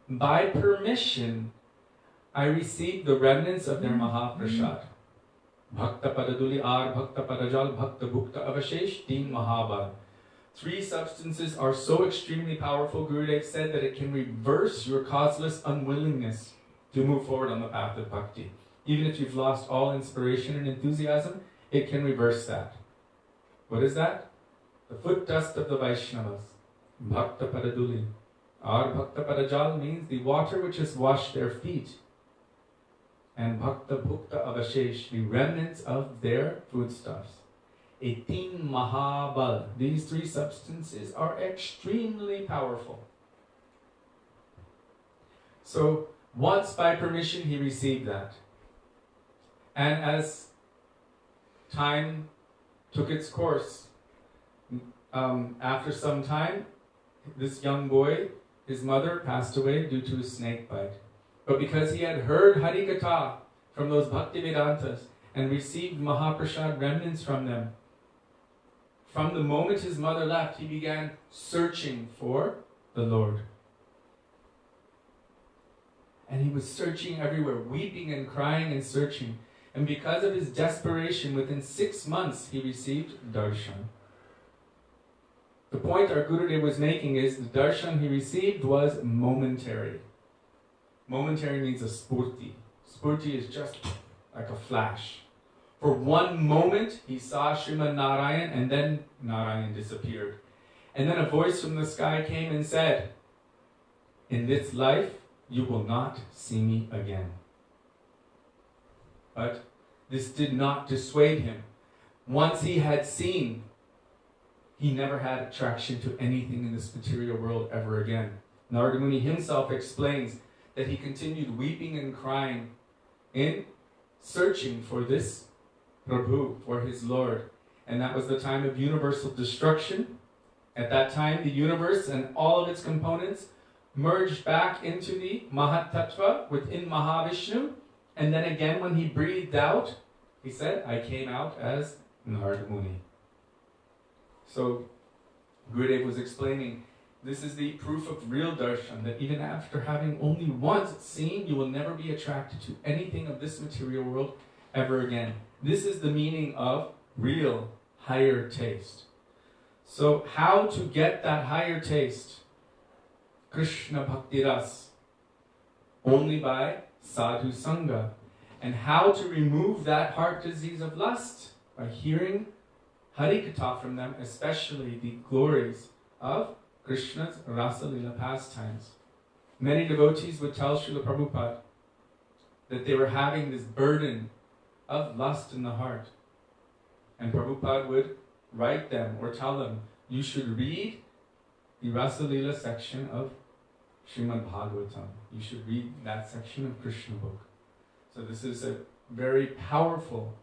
by permission, I received the remnants of their Mahaprasad. Bhakta Padaduli Ar, Bhakta Padajal, Bhakta Bhukta Avashesh, Deen Mahabal. 3 substances are so extremely powerful, Gurudev said, that it can reverse your causeless unwillingness to move forward on the path of bhakti. Even if you've lost all inspiration and enthusiasm, it can reverse that. What is that? The foot dust of the Vaishnavas. Bhakta Padaduli. Ar Bhakta Padajal means the water which has washed their feet. And Bhakta Bhukta Avashesh, the remnants of their foodstuffs. 18 Mahabal. These 3 substances are extremely powerful. So, once by permission he received that. And as time took its course, after some time, this young boy, his mother passed away due to a snake bite. But because he had heard Harikatha from those Bhaktivedantas and received Mahaprasad remnants from them, from the moment his mother left, he began searching for the Lord. And he was searching everywhere, weeping and crying and searching. And because of his desperation, within 6 months, he received darshan. The point our Gurudev was making is the darshan he received was momentary. Momentary means a spurti. Spurti is just like a flash. For one moment, he saw Srimad Narayan, and then Narayan disappeared. And then a voice from the sky came and said, "In this life, you will not see me again." But this did not dissuade him. Once he had seen, he never had attraction to anything in this material world ever again. Narada Muni himself explains that he continued weeping and crying in searching for this Prabhu, for his Lord. And that was the time of universal destruction. At that time, the universe and all of its components merged back into the Mahat Tattva within Mahavishnu. And then again, when he breathed out, he said, "I came out as Narada Muni." So, Gurudev was explaining, this is the proof of real darshan, that even after having only once seen, you will never be attracted to anything of this material world ever again. This is the meaning of real higher taste. So how to get that higher taste? Krishna Bhakti Ras. Only by sadhu sangha. And how to remove that heart disease of lust? By hearing Harikatha from them, especially the glories of Krishna's Rasa Lila pastimes. Many devotees would tell Srila Prabhupada that they were having this burden of lust in the heart. And Prabhupada would write them or tell them, you should read the Rasa Leela section of Srimad Bhagavatam. You should read that section of Krishna book. So this is a very powerful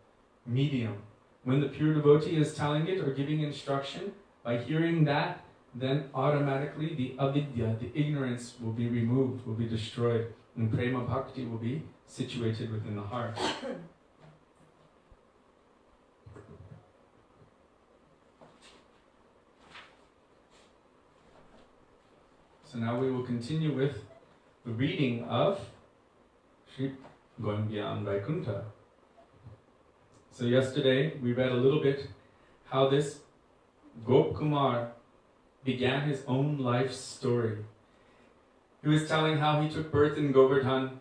medium. When the pure devotee is telling it or giving instruction, by hearing that, then automatically the avidya, the ignorance, will be removed, will be destroyed, and prema bhakti will be situated within the heart. So now we will continue with the reading of going Beyond Vaikuntha. So yesterday we read a little bit how this Gop Kumar began his own life story. He was telling how he took birth in Govardhan,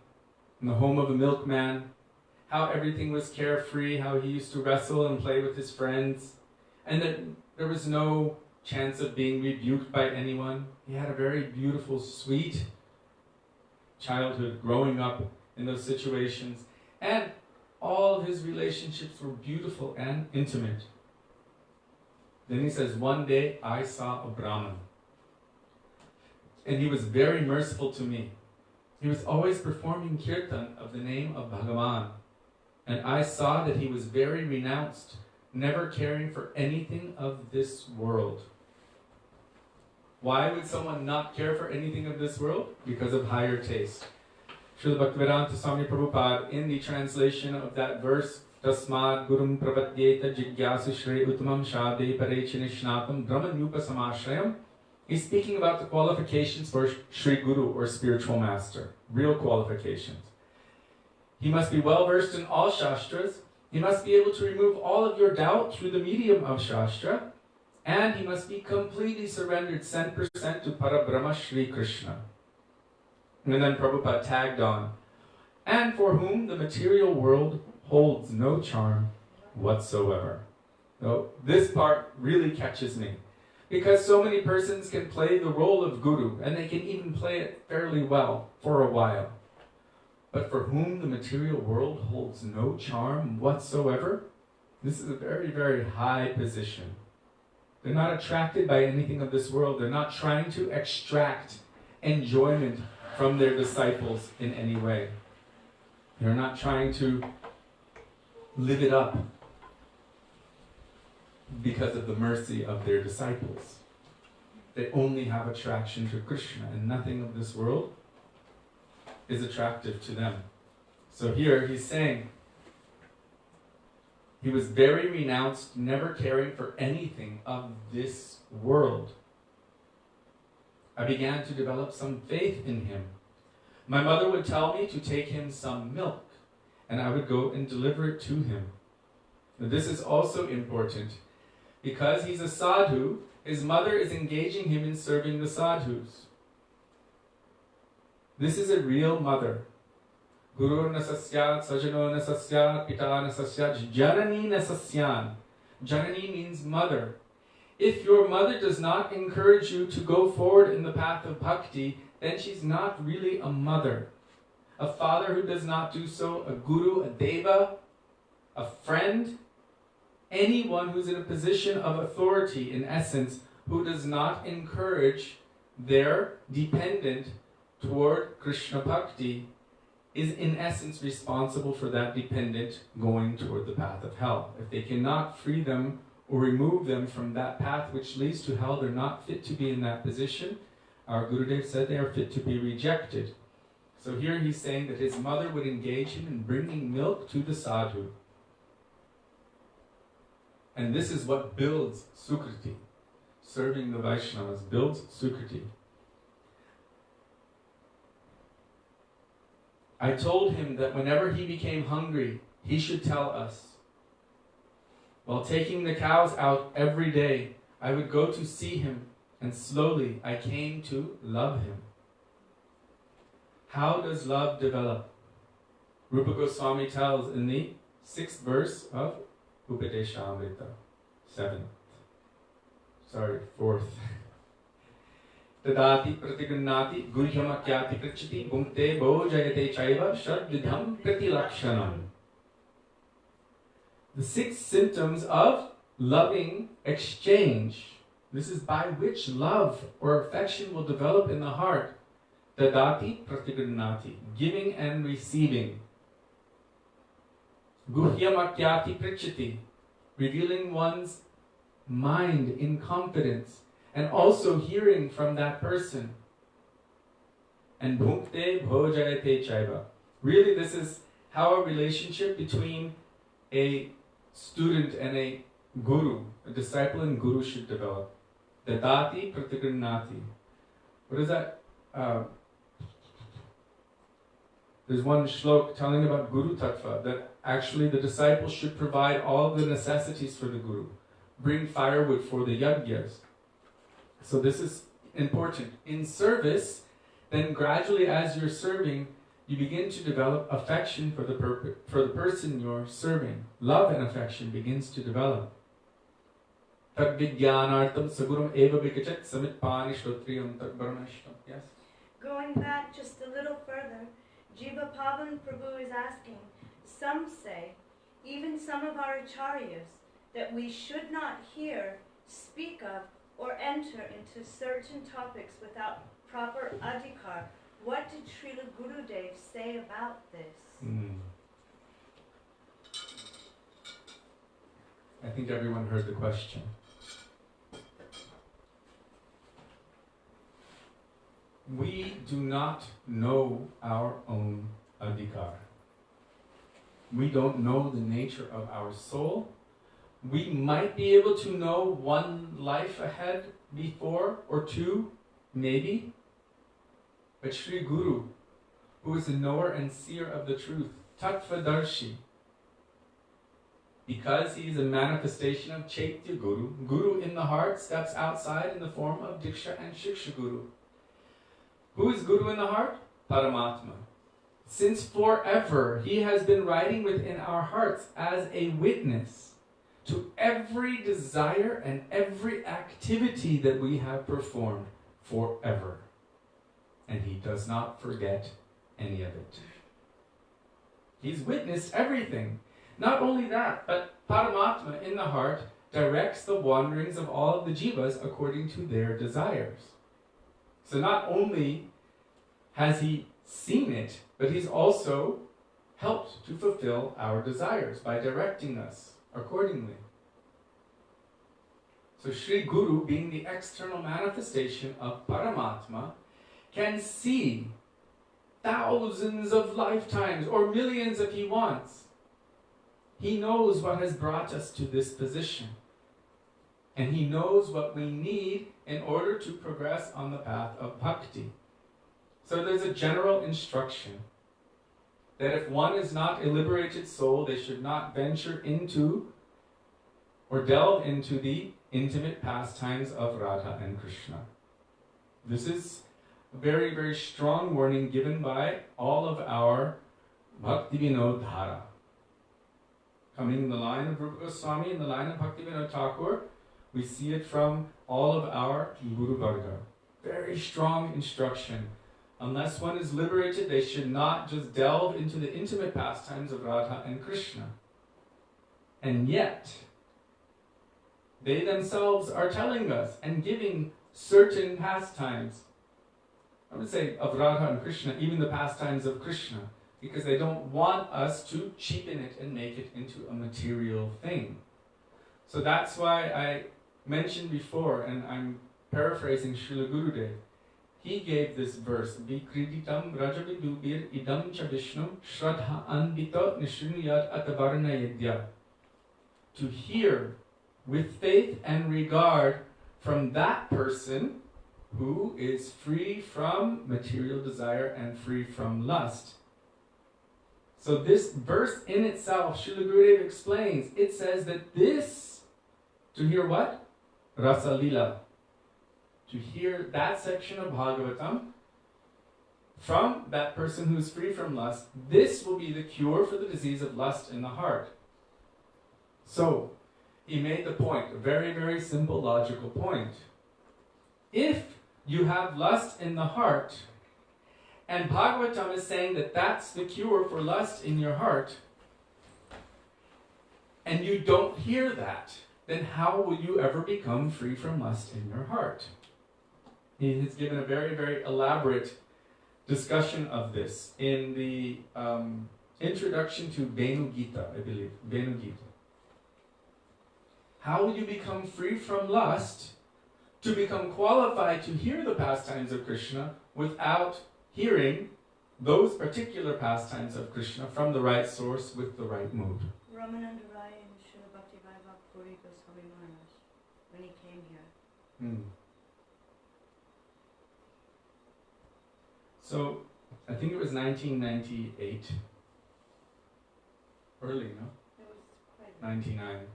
in the home of a milkman, how everything was carefree, how he used to wrestle and play with his friends, and that there was no chance of being rebuked by anyone. He had a very beautiful, sweet childhood growing up in those situations, and all of his relationships were beautiful and intimate. Then he says, one day I saw a Brahmin, and he was very merciful to me. He was always performing kirtan of the name of Bhagavan, and I saw that he was very renounced, never caring for anything of this world. Why would someone not care for anything of this world? Because of higher taste. Srila Bhaktivedanta Swami Prabhupada, in the translation of that verse, Tasmad Gurum Pravatyeta Jigyasu Shri Uttamam Shade Parechinishnatam Brahmanyupa Samashrayam, he's speaking about the qualifications for Shri Guru or spiritual master, real qualifications. He must be well versed in all Shastras, he must be able to remove all of your doubt through the medium of Shastra, and he must be completely surrendered 100% to Parabrahma Shri Krishna. And then Prabhupada tagged on, and for whom the material world holds no charm whatsoever. So this part really catches me, because so many persons can play the role of guru, and they can even play it fairly well for a while. But for whom the material world holds no charm whatsoever, this is a very, very high position. They're not attracted by anything of this world. They're not trying to extract enjoyment from their disciples in any way. They're not trying to live it up because of the mercy of their disciples. They only have attraction to Krishna, and nothing of this world is attractive to them. So here he's saying, he was very renounced, never caring for anything of this world. I began to develop some faith in him. My mother would tell me to take him some milk, and I would go and deliver it to him. Now, this is also important, because he's a sadhu, his mother is engaging him in serving the sadhus. This is a real mother. Guru na sasyat, sajano na sasyat, pita na sasyat, janani na sasyan. Janani means mother. If your mother does not encourage you to go forward in the path of bhakti, then she's not really a mother. A father who does not do so, a guru, a deva, a friend, anyone who's in a position of authority, in essence, who does not encourage their dependent toward Krishna bhakti, is in essence responsible for that dependent going toward the path of hell. If they cannot free them or remove them from that path which leads to hell, they're not fit to be in that position. Our Gurudev said they are fit to be rejected. So here he's saying that his mother would engage him in bringing milk to the sadhu. And this is what builds Sukriti. Serving the Vaishnavas builds Sukriti. I told him that whenever he became hungry, he should tell us. While taking the cows out every day, I would go to see him, and slowly I came to love him. How does love develop? Rupa Goswami tells in the 6th verse of Upadeshamrita, 4th. Tadati pratigunati guhyamakyati krichiti bhumte bhojayate chaiva shadvidham pratilakshanam. The 6 symptoms of loving exchange. This is by which love or affection will develop in the heart. Dadati pratigranati, giving and receiving. Guhyamakyati prichati, revealing one's mind in confidence, and also hearing from that person. And bhunkte bhojayate chaiva. Really, this is how a relationship between a student and a guru, a disciple and guru, should develop. Dadati pratigranati. What is that? There's one shlok telling about Guru Tattva, that actually the disciple should provide all the necessities for the guru. Bring firewood for the yajnas. So this is important. In service, then gradually as you're serving, you begin to develop affection for the person you're serving. Love and affection begins to develop. Tad vidyanartam saguram eva vikachat samitpani shrotriyam tad baranashtam. Yes? Going back just a little further, Jiva Pavan Prabhu is asking, some say, even some of our acharyas, that we should not hear, speak of, or enter into certain topics without proper adhikar. What did Srila Gurudev say about this? I think everyone heard the question. We do not know our own adhikar. We don't know the nature of our soul. We might be able to know one life ahead before, or two, maybe. But Sri Guru, who is the knower and seer of the truth, Tattvadarshi, because he is a manifestation of Chaitya Guru, Guru in the heart steps outside in the form of Diksha and Shiksha Guru. Who is Guru in the heart? Paramatma. Since forever, he has been riding within our hearts as a witness to every desire and every activity that we have performed forever. And he does not forget any of it. He's witnessed everything. Not only that, but Paramatma in the heart directs the wanderings of all of the jivas according to their desires. So not only has he seen it, but he's also helped to fulfill our desires by directing us accordingly. So Sri Guru, being the external manifestation of Paramatma, can see thousands of lifetimes, or millions if he wants. He knows what has brought us to this position. And he knows what we need in order to progress on the path of bhakti. So there's a general instruction that if one is not a liberated soul, they should not venture into or delve into the intimate pastimes of Radha and Krishna. This is a very, very strong warning given by all of our Bhaktivedanta Dhara. Coming in the line of Rupa Goswami, in the line of Bhaktivedanta Thakur, we see it from all of our Guru Varga. Very strong instruction. Unless one is liberated, they should not just delve into the intimate pastimes of Radha and Krishna. And yet, they themselves are telling us and giving certain pastimes. I would say of Radha and Krishna, even the pastimes of Krishna, because they don't want us to cheapen it and make it into a material thing. So that's why I mentioned before, and I'm paraphrasing Srila Gurudev, he gave this verse, Vikriditam Rajavidubir idam cha Vishnum Shraddha Anvita Nishruniyat Atavarna Yedya. To hear with faith and regard from that person who is free from material desire and free from lust. So this verse in itself, Srila Gurudev explains, it says that this, to hear what? Rasa Lila. To hear that section of Bhagavatam from that person who is free from lust, this will be the cure for the disease of lust in the heart. So, he made the point, a very, very simple, logical point. If you have lust in the heart, and Bhagavatam is saying that that's the cure for lust in your heart, and you don't hear that, then how will you ever become free from lust in your heart? He has given a very, very elaborate discussion of this in the introduction to Venu Gita, I believe. Venu Gita. How will you become free from lust to become qualified to hear the pastimes of Krishna without hearing those particular pastimes of Krishna from the right source with the right mood? Ramananda Rai and Srila Bhaktivedanta Puri Goswami Maharaj, when he came here. So, I think it was 1998. Early, no? It was quite 99.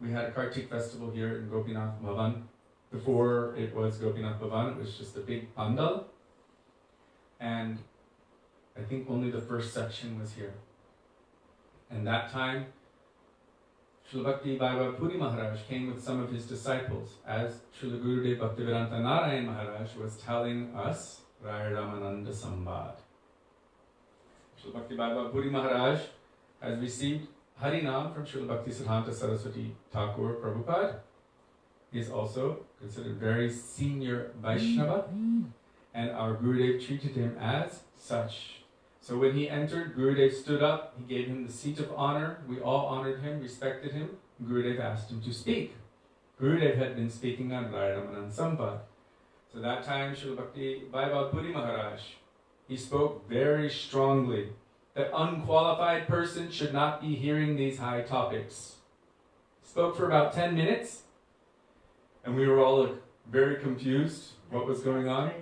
We had a Kartik festival here in Gopinath Bhavan. Before it was Gopinath Bhavan, it was just a big pandal. And I think only the first section was here. And that time, Srila Bhakti Vaisnava Puri Maharaj came with some of his disciples, as Srila Gurudev Bhaktivedanta Narayan Maharaj was telling us, Raya Ramananda Sambad. Srila Bhakti Vaisnava Puri Maharaj has received Harinam from Srila Bhakti Siddhanta Saraswati Thakur Prabhupada. He is also considered very senior Vaisnava, and our Gurudev treated him as such. So when he entered, Gurudev stood up, he gave him the seat of honor, we all honored him, respected him. Gurudev asked him to speak. Gurudev had been speaking on Raya Ramananda Sambad. So that time, Srila Bhakti Vaisnava Puri Maharaj, he spoke very strongly that unqualified persons should not be hearing these high topics. Spoke for about 10 minutes, and we were all very confused what was going on.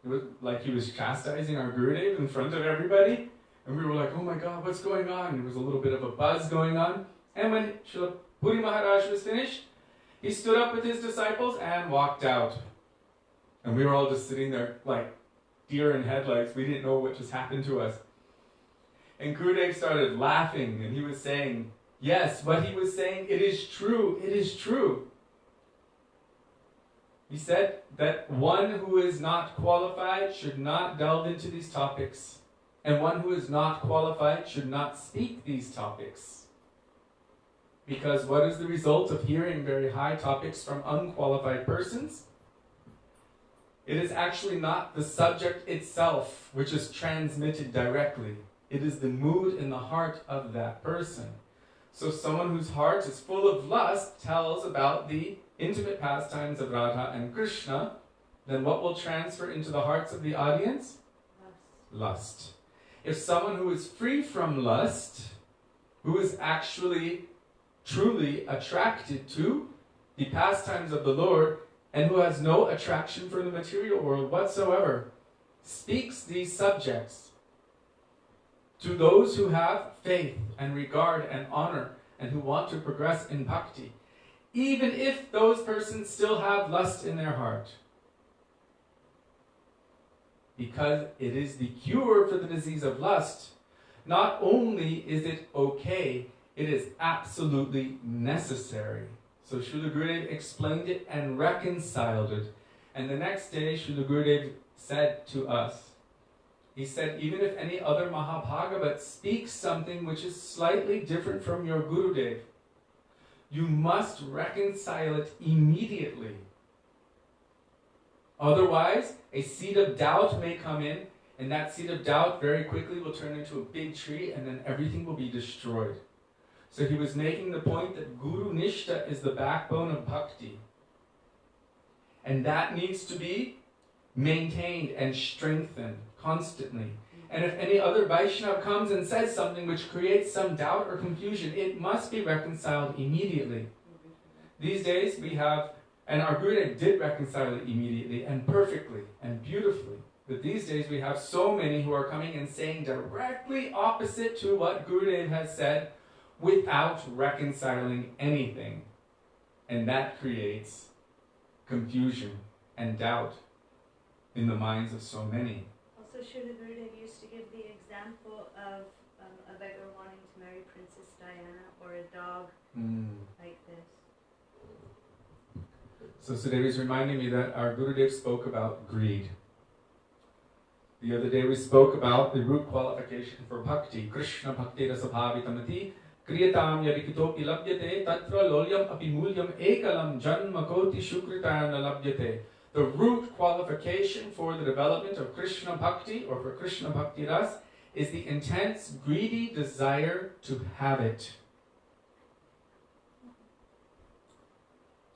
It was like he was chastising our Gurudev in front of everybody, and we were like, oh my God, what's going on? There was a little bit of a buzz going on, and when Srila Puri Maharaj was finished, he stood up with his disciples and walked out. And we were all just sitting there like deer in headlights. We didn't know what just happened to us. And Gurudev started laughing, and he was saying, yes, what he was saying, it is true, it is true. He said that one who is not qualified should not delve into these topics, and one who is not qualified should not speak these topics. Because what is the result of hearing very high topics from unqualified persons? It is actually not the subject itself which is transmitted directly. It is the mood in the heart of that person. So someone whose heart is full of lust tells about the intimate pastimes of Radha and Krishna, then what will transfer into the hearts of the audience? Lust. If someone who is free from lust, who is actually truly attracted to the pastimes of the Lord, and who has no attraction for the material world whatsoever, speaks these subjects to those who have faith and regard and honor and who want to progress in bhakti, even if those persons still have lust in their heart. Because it is the cure for the disease of lust, not only is it okay, it is absolutely necessary. So Srila Gurudev explained it and reconciled it. And the next day, Srila Gurudev said to us, he said, even if any other Mahabhagavat speaks something which is slightly different from your Gurudev, you must reconcile it immediately. Otherwise, a seed of doubt may come in, and that seed of doubt very quickly will turn into a big tree, and then everything will be destroyed. So he was making the point that Guru Nishta is the backbone of bhakti. And that needs to be maintained and strengthened constantly. And if any other Vaishnava comes and says something which creates some doubt or confusion, it must be reconciled immediately. These days we have, and our Gurudev did reconcile it immediately and perfectly and beautifully. But these days we have so many who are coming and saying directly opposite to what Gurudev has said without reconciling anything. And that creates confusion and doubt in the minds of so many. Also, Srila Gurudev used to give the example of a beggar wanting to marry Princess Diana or a dog like this. So Sudevi is reminding me that our Gurudev spoke about greed. The other day we spoke about the root qualification for bhakti. Krishna bhakti rasabhavitamati Kriyatam yadikitopi labhyate tatra lolyam api mulyam ekalam janma koti shukritana labhyate. The root qualification for the development of Krishna Bhakti or for Krishna Bhakti Ras is the intense, greedy desire to have it.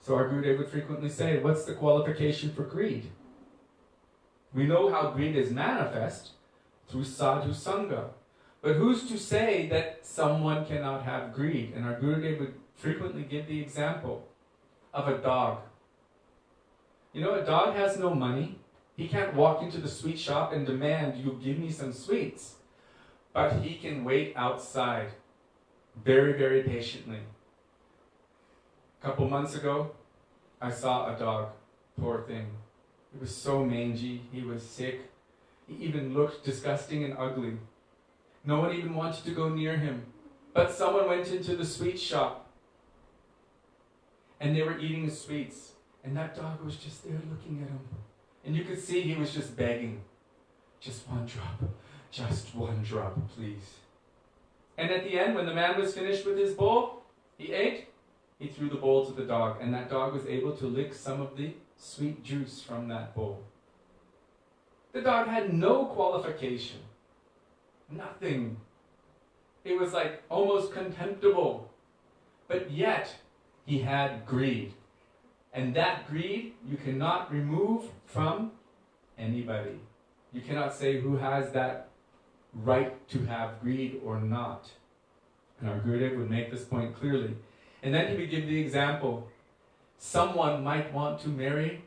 So our Gurudev would frequently say, what's the qualification for greed? We know how greed is manifest through sadhu sangha. But who's to say that someone cannot have greed? And our Gurudev would frequently give the example of a dog. You know, a dog has no money. He can't walk into the sweet shop and demand, you give me some sweets. But he can wait outside very, very patiently. A couple months ago, I saw a dog, poor thing. He was so mangy, he was sick. He even looked disgusting and ugly. No one even wanted to go near him. But someone went into the sweet shop and they were eating the sweets. And that dog was just there looking at him. And you could see he was just begging. Just one drop, please. And at the end, when the man was finished with his bowl, he ate, he threw the bowl to the dog. And that dog was able to lick some of the sweet juice from that bowl. The dog had no qualification. Nothing. It was like almost contemptible. But yet, he had greed. And that greed you cannot remove from anybody. You cannot say who has that right to have greed or not. And our Gurudev would make this point clearly. And then he would give the example. Someone might want to marry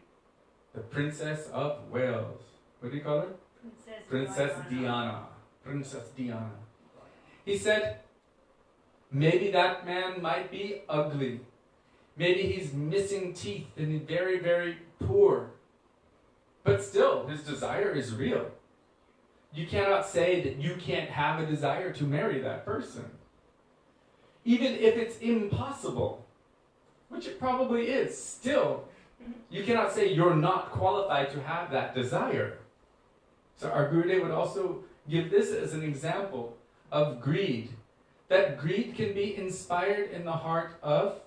the Princess of Wales. What do you call her? Princess Diana. Princess Diana. He said, maybe that man might be ugly. Maybe he's missing teeth and he's very, very poor. But still, his desire is real. You cannot say that you can't have a desire to marry that person. Even if it's impossible, which it probably is, still, you cannot say you're not qualified to have that desire. So our Gurudev would also give this as an example of greed. That greed can be inspired in the heart of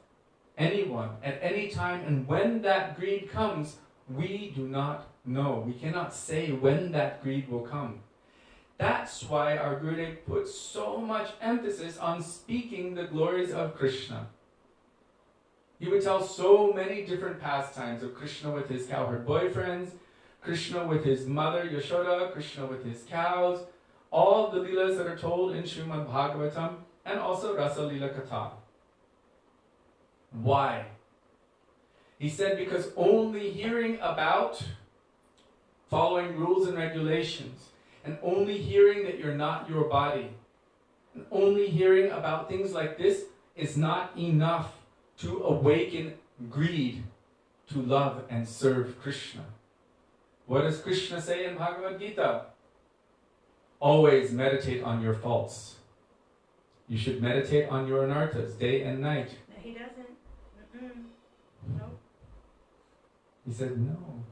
anyone, at any time, and when that greed comes, we do not know. We cannot say when that greed will come. That's why our Gurudev puts so much emphasis on speaking the glories of Krishna. He would tell so many different pastimes of Krishna with his cowherd boyfriends, Krishna with his mother Yashoda, Krishna with his cows, all the leelas that are told in Srimad Bhagavatam, and also Rasa Leela Katha. Why? He said because only hearing about following rules and regulations, and only hearing that you're not your body, and only hearing about things like this is not enough to awaken greed to love and serve Krishna. What does Krishna say in Bhagavad Gita? Always meditate on your faults. You should meditate on your anarthas day and night. No, he doesn't. Nope. He said, no.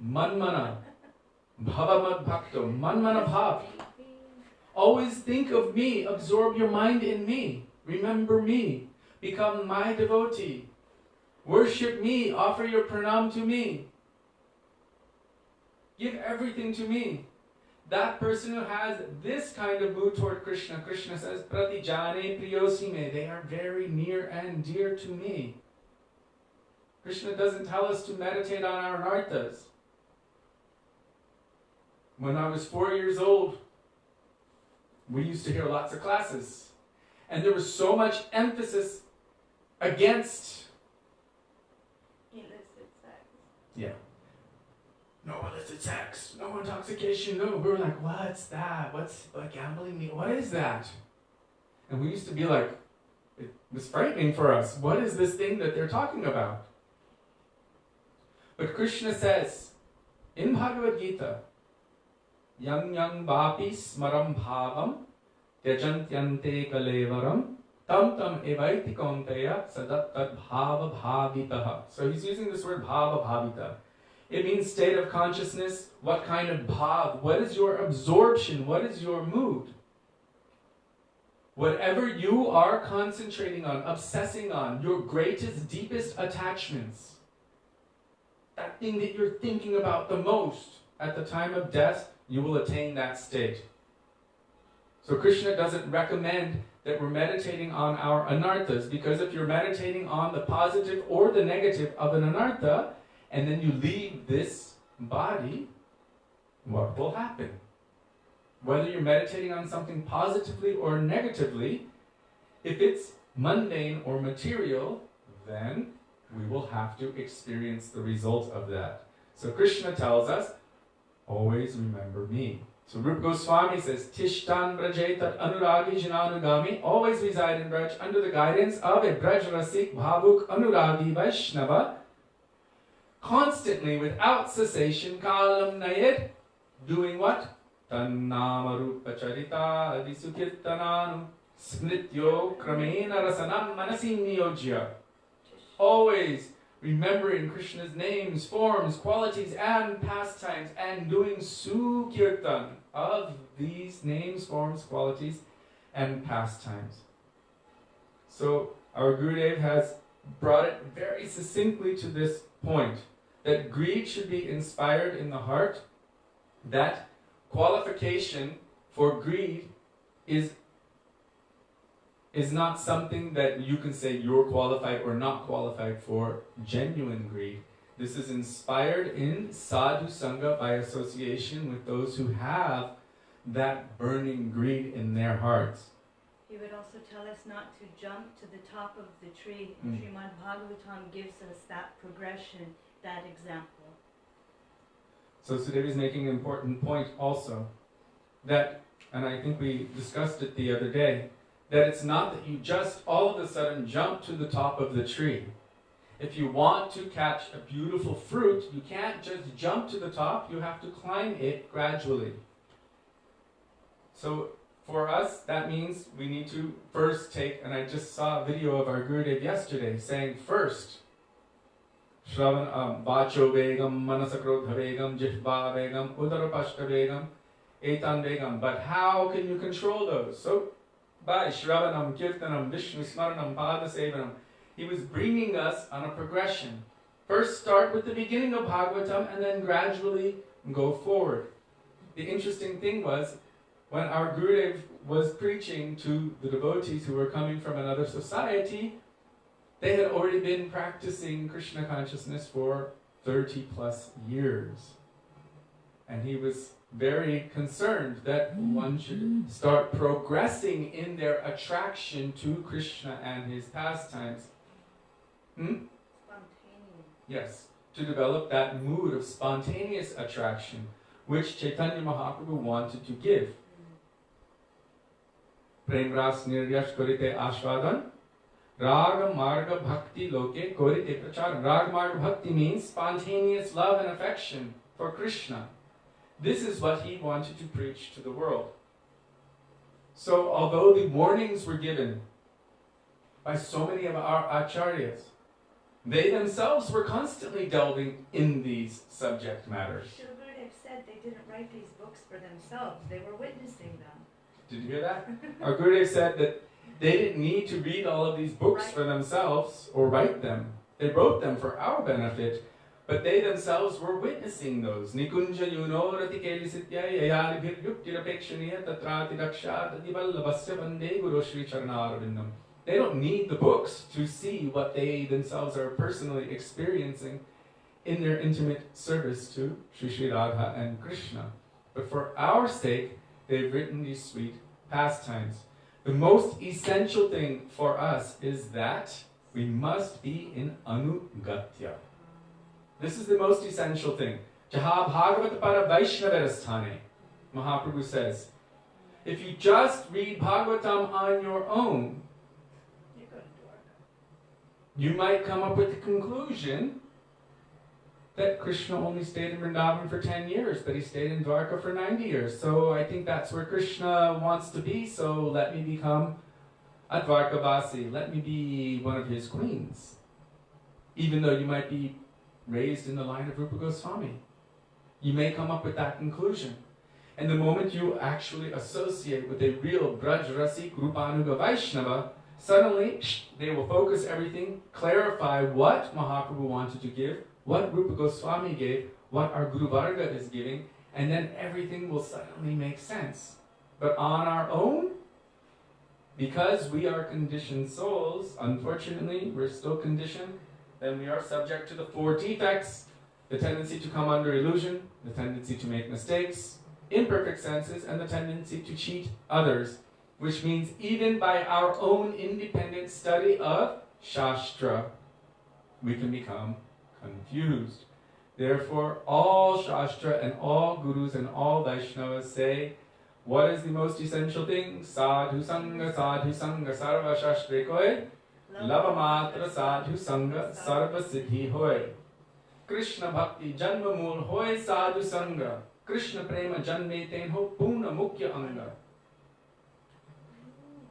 Manmana. Bhavamad bhakto. Manmana bhav. Always think of me. Absorb your mind in me. Remember me. Become my devotee. Worship me. Offer your pranam to me. Give everything to me. That person who has this kind of mood toward Krishna, Krishna says, Pratijane priyosime. They are very near and dear to me. Krishna doesn't tell us to meditate on our anarthas. When I was 4 years old, we used to hear lots of classes. And there was so much emphasis against illicit sex. Yeah. No illicit sex, no intoxication, no. We were like, what's that? What's gambling? What is that? And we used to be like, it was frightening for us. What is this thing that they're talking about? But Krishna says, in Bhagavad Gita, Yang yang vapi smaram bhavam tyajantyante kalevaram tam tam evaiti kaunteya sadat tad bhava bhavitaha. So he's using this word bhava bhavita. It means state of consciousness. What kind of bhav? What is your absorption? What is your mood? Whatever you are concentrating on, obsessing on, your greatest, deepest attachments, that thing that you're thinking about the most, at the time of death, you will attain that state. So Krishna doesn't recommend that we're meditating on our anarthas, because if you're meditating on the positive or the negative of an anartha, and then you leave this body, what will happen? Whether you're meditating on something positively or negatively, if it's mundane or material, then we will have to experience the result of that. So Krishna tells us, always remember me. So Rupa Goswami says, Tishtan Brajetat Anuragi Jananugami, always reside in Braj under the guidance of a Braj Rasik Bhavuk Anuragi Vaisnava, constantly without cessation, Kalam Nayed, doing what? Tannama Rupa Charita Adisukirtananu Smrityo Kramena Rasanam Manasim Niyojya. Always remembering Krishna's names, forms, qualities, and pastimes, and doing sukirtan of these names, forms, qualities, and pastimes. So our Gurudev has brought it very succinctly to this point, that greed should be inspired in the heart, that qualification for greed is not something that you can say you're qualified or not qualified for genuine greed. This is inspired in sadhu sangha by association with those who have that burning greed in their hearts. He would also tell us not to jump to the top of the tree. Srimad Bhagavatam gives us that progression, that example. So Sudevi is making an important point also, that, and I think we discussed it the other day, that it's not that you just all of a sudden jump to the top of the tree. If you want to catch a beautiful fruit, you can't just jump to the top, you have to climb it gradually. So for us, that means we need to first take, and I just saw a video of our Gurudev yesterday saying first, Shravan Vacho Vegam, Manasakrodha Vegam, Jihva Vegam, Udarapashta Vegam, Etan Vegam. But how can you control those? So by Shravanam, Kirtanam, Vishnu Smaranam, Pada Sevanam, he was bringing us on a progression. First start with the beginning of Bhagavatam and then gradually go forward. The interesting thing was, when our Gurudev was preaching to the devotees who were coming from another society, they had already been practicing Krishna consciousness for 30 plus years. And he was very concerned that one should start progressing in their attraction to Krishna and his pastimes. Spontaneous. Yes, to develop that mood of spontaneous attraction, which Chaitanya Mahaprabhu wanted to give. Prem ras niryash korite ashvadan, raga marga bhakti loke korite prachar. Raga marga bhakti means spontaneous love and affection for Krishna. This is what he wanted to preach to the world. So although the warnings were given by so many of our acharyas, they themselves were constantly delving in these subject matters. Srila Gurudev said they didn't write these books for themselves, they were witnessing them. Did you hear that? Our Gurudev said that they didn't need to read all of these books for themselves or write them. They wrote them for our benefit, but they themselves were witnessing those. Nikunja yuno ratikeli sitya yayani bhiryuktirapekshaniya tatrati daksha tadivallabhasya vande guru shri charanarvindam. They don't need the books to see what they themselves are personally experiencing in their intimate service to Sri Sri Radha and Krishna. But for our sake, they've written these sweet pastimes. The most essential thing for us is that we must be in anugatya. This is the most essential thing. Jaha Bhagavata para Vaishnavarasthane, Mahaprabhu says. If you just read Bhagavatam on your own, you might come up with the conclusion that Krishna only stayed in Vrindavan for 10 years, but he stayed in Dwarka for 90 years. So I think that's where Krishna wants to be, so let me become a Dwarkavasi. Let me be one of his queens. Even though you might be raised in the line of Rupa Goswami. You may come up with that conclusion. And the moment you actually associate with a real Braj-rasik Rupanuga Vaishnava, suddenly they will focus everything, clarify what Mahaprabhu wanted to give, what Rupa Goswami gave, what our Guru Varga is giving, and then everything will suddenly make sense. But on our own, because we are conditioned souls, unfortunately, we're still conditioned, then we are subject to the four defects: the tendency to come under illusion, the tendency to make mistakes, imperfect senses, and the tendency to cheat others. Which means even by our own independent study of Shastra, we can become confused. Therefore, all Shastra and all Gurus and all Vaishnavas say, what is the most essential thing? Sadhu Sangha, Sarva Shastre Koi, Lava Matra Sadhu Sangha, Sarva Siddhi Hoy. Krishna Bhakti Janma Mool Hoy Sadhu Sangha, Krishna Prema Janme Ten Ho Puna Mukhya Anga.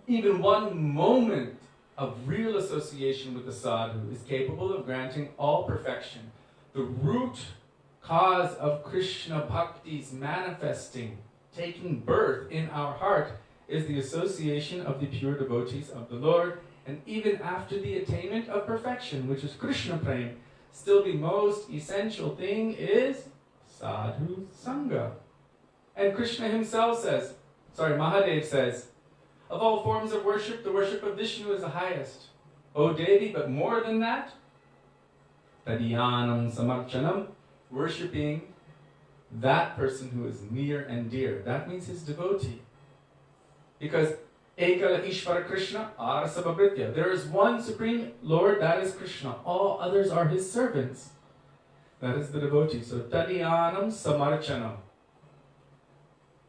Even one moment of real association with the sadhu is capable of granting all perfection. The root cause of Krishna Bhakti's manifesting, taking birth in our heart, is the association of the pure devotees of the Lord. And even after the attainment of perfection, which is Krishna Prem, still the most essential thing is sadhu sangha. And Krishna himself says, Mahadev says, of all forms of worship, the worship of Vishnu is the highest. O Devi, but more than that, tadhyanam samarchanam, worshipping that person who is near and dear. That means his devotee. Because Ekala Ishvara Krishna Arasabhavritya. There is one Supreme Lord, that is Krishna. All others are his servants. That is the devotee. So tadhyanam samarchanam.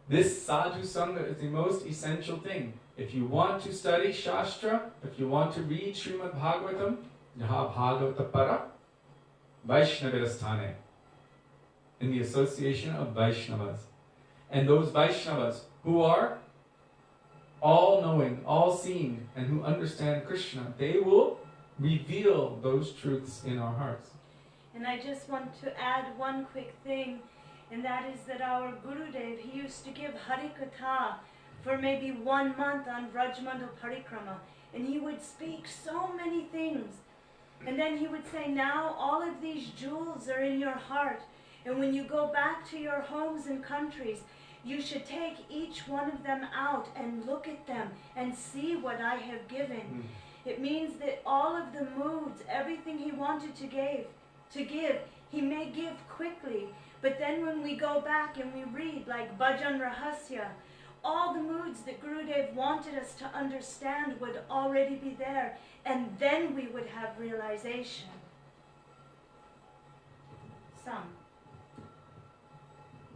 This sadhu sangha is the most essential thing. If you want to study Shastra, if you want to read Srimad Bhagavatam, Yaha Bhagavata Para, Vaishnavirasthane, in the association of Vaishnavas. And those Vaishnavas who are all-knowing, all-seeing, and who understand Krishna, they will reveal those truths in our hearts. And I just want to add one quick thing, and that is that our Gurudev, he used to give Harikatha for maybe 1 month on Vrajmandal Parikrama, and he would speak so many things. And then he would say, now all of these jewels are in your heart, and when you go back to your homes and countries, you should take each one of them out and look at them and see what I have given. It means that all of the moods, everything he wanted to give, he may give quickly, but then when we go back and we read, like Bhajan Rahasya, all the moods that Gurudev wanted us to understand would already be there, and then we would have realization.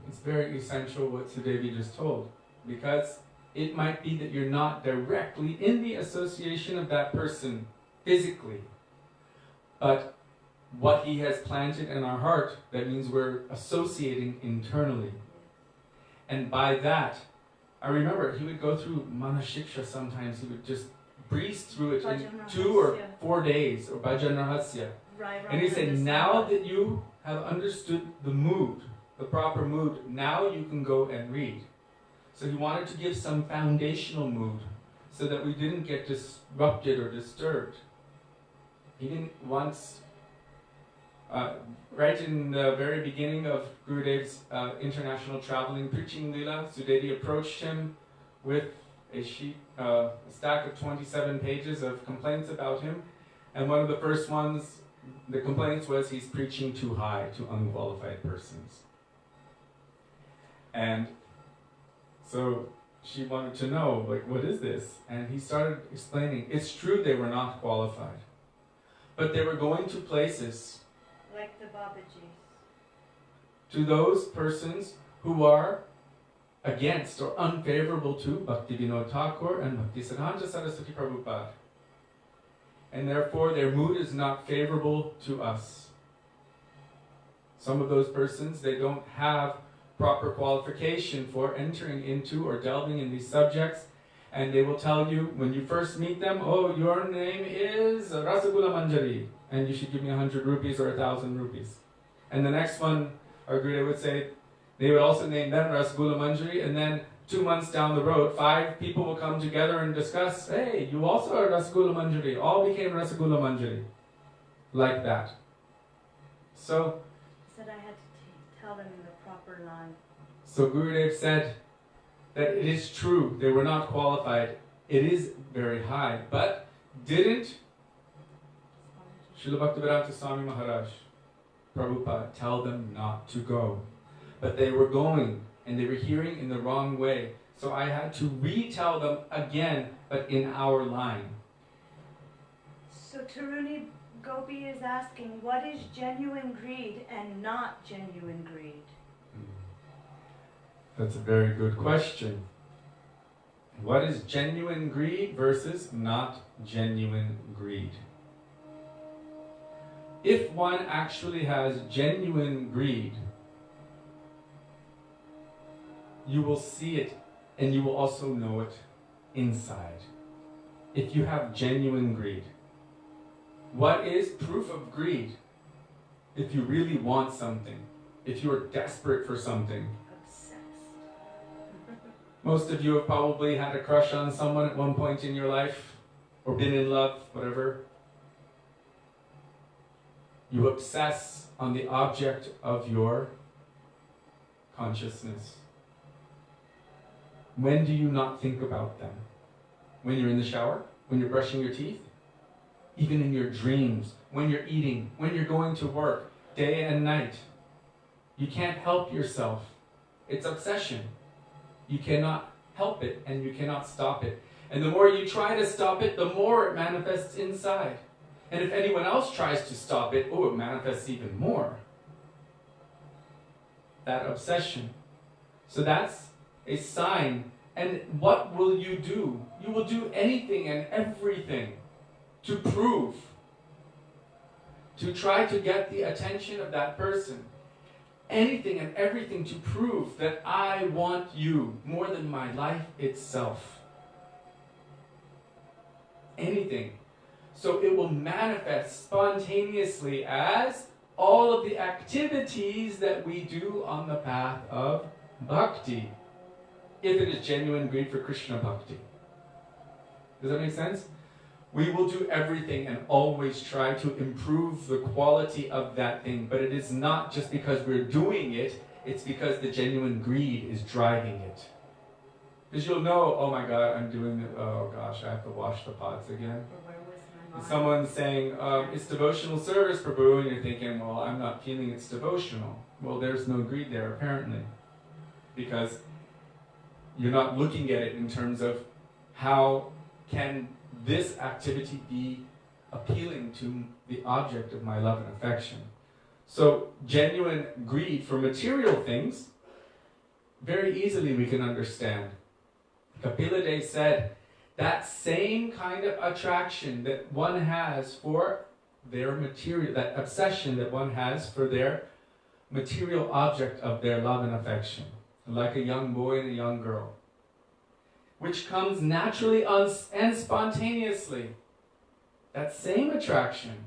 It's very essential what Sudevi just told, because it might be that you're not directly in the association of that person physically, but what he has planted in our heart, that means we're associating internally. And by that, I remember he would go through Manashiksha sometimes, he would just breeze through it in 2 or 4 days, or Bhajan Rahasya. And he said, now that you have understood the mood, the proper mood, now you can go and read. So he wanted to give some foundational mood, so that we didn't get disrupted or disturbed. He didn't once, right in the very beginning of Gurudev's international traveling preaching lila, Sudevi approached him with a stack of 27 pages of complaints about him, and one of the first ones, the complaints was he's preaching too high to unqualified persons. And so she wanted to know, like, what is this? And he started explaining, it's true they were not qualified, but they were going to places like the Babajis, to those persons who are against or unfavorable to Bhaktivinoda Thakur and Bhaktisiddhanta Saraswati Prabhupada. And therefore their mood is not favorable to us. Some of those persons, they don't have proper qualification for entering into or delving in these subjects, and they will tell you when you first meet them, oh, your name is Rasagula Manjari, and you should give me 100 rupees or 1,000 rupees. And the next one, our Guru would say, They would also name them Rasagula Manjari, and then 2 months down the road, 5 people will come together and discuss, hey, you also are Rasagula Manjari. All became Rasagula Manjari. Like that. So, He said I had to tell them in the proper line. So Gurudev said that it is true, they were not qualified. It is very high, but didn't Srila Bhaktivedanta Swami Maharaj, Prabhupada, tell them not to go? But they were going, and they were hearing in the wrong way. So I had to retell them again, but in our line. So Taruni Gopi is asking, what is genuine greed and not genuine greed? That's a very good question. What is genuine greed versus not genuine greed? If one actually has genuine greed, you will see it and you will also know it inside. If you have genuine greed. What is proof of greed? If you really want something, if you're desperate for something. Obsessed. Most of you have probably had a crush on someone at one point in your life, or been in love, whatever. You obsess on the object of your consciousness. When do you not think about them? When you're in the shower? When you're brushing your teeth? Even in your dreams, when you're eating, when you're going to work, day and night. You can't help yourself. It's obsession. You cannot help it and you cannot stop it. And the more you try to stop it, the more it manifests inside. And if anyone else tries to stop it, oh, it manifests even more. That obsession. So that's a sign. And what will you do? You will do anything and everything to prove, to try to get the attention of that person. Anything and everything to prove that I want you more than my life itself. Anything. So it will manifest spontaneously as all of the activities that we do on the path of bhakti. If it is genuine greed for Krishna bhakti. Does that make sense? We will do everything and always try to improve the quality of that thing. But it is not just because we're doing it, it's because the genuine greed is driving it. Because you'll know, oh my God, I'm doing it, oh gosh, I have to wash the pots again. And someone's saying, it's devotional service, Prabhu, and you're thinking, well, I'm not feeling it's devotional. Well, there's no greed there, apparently. Because you're not looking at it in terms of how can this activity be appealing to the object of my love and affection. So genuine greed for material things, very easily we can understand. Kapila Dev said, that same kind of attraction that one has for their material, that obsession that one has for their material object of their love and affection, like a young boy and a young girl, which comes naturally and spontaneously. That same attraction.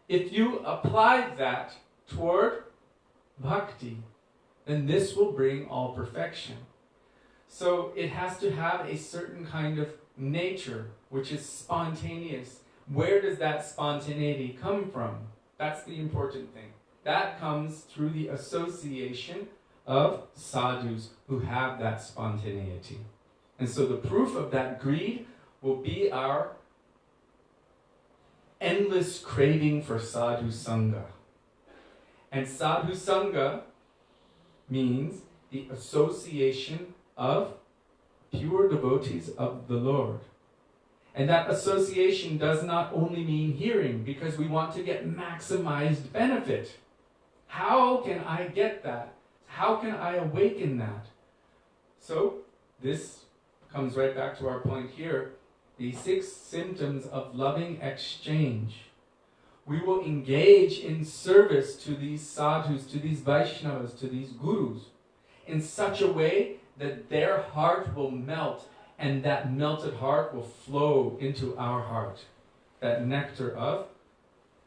If you apply that toward bhakti, then this will bring all perfection. So it has to have a certain kind of nature, which is spontaneous. Where does that spontaneity come from? That's the important thing. That comes through the association of sadhus who have that spontaneity. And so the proof of that greed will be our endless craving for sadhu sangha. And sadhu sangha means the association of pure devotees of the Lord. And that association does not only mean hearing, because we want to get maximized benefit. How can I get that? How can I awaken that? So this comes right back to our point here, the 6 symptoms of loving exchange. We will engage in service to these sadhus, to these Vaishnavas, to these gurus, in such a way that their heart will melt, and that melted heart will flow into our heart. That nectar of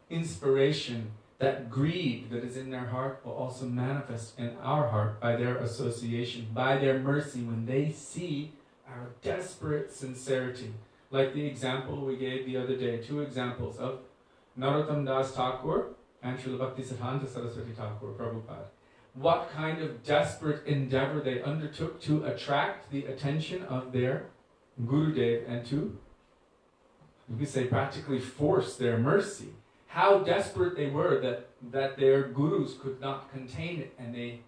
inspiration that greed that is in their heart will also manifest in our heart by their association, by their mercy, when they see our desperate sincerity. Like the example we gave the other day, 2 examples of Narottam Das Thakur and Srila Bhaktisiddhanta Saraswati Thakur, Prabhupada. What kind of desperate endeavor they undertook to attract the attention of their Gurudev and to, you could say, practically force their mercy. How desperate they were that their gurus could not contain it and they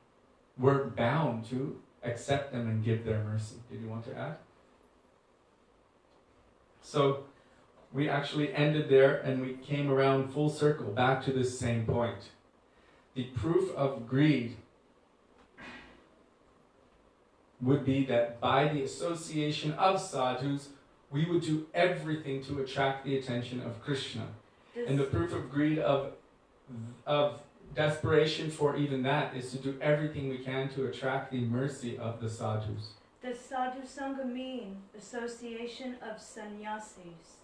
were bound to accept them and give their mercy. Did you want to add? So we actually ended there and we came around full circle back to this same point. The proof of greed would be that by the association of sadhus, we would do everything to attract the attention of Krishna. And the proof of greed, of desperation for even that, is to do everything we can to attract the mercy of the sadhus. Does sadhu sangha mean association of sannyasis?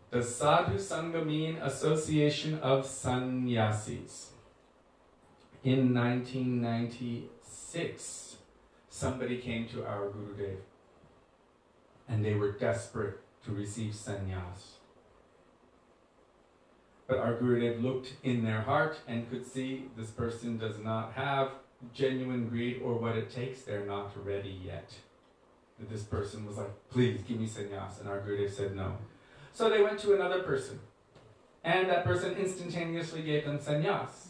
Does sadhu sangha mean association of sannyasis? In 1996, somebody came to our Gurudev and they were desperate to receive sannyas. But our Gurudev looked in their heart and could see this person does not have genuine greed or what it takes. They're not ready yet. This person was like, please give me sannyas. And our Gurudev said no. So they went to another person. And that person instantaneously gave them sannyas.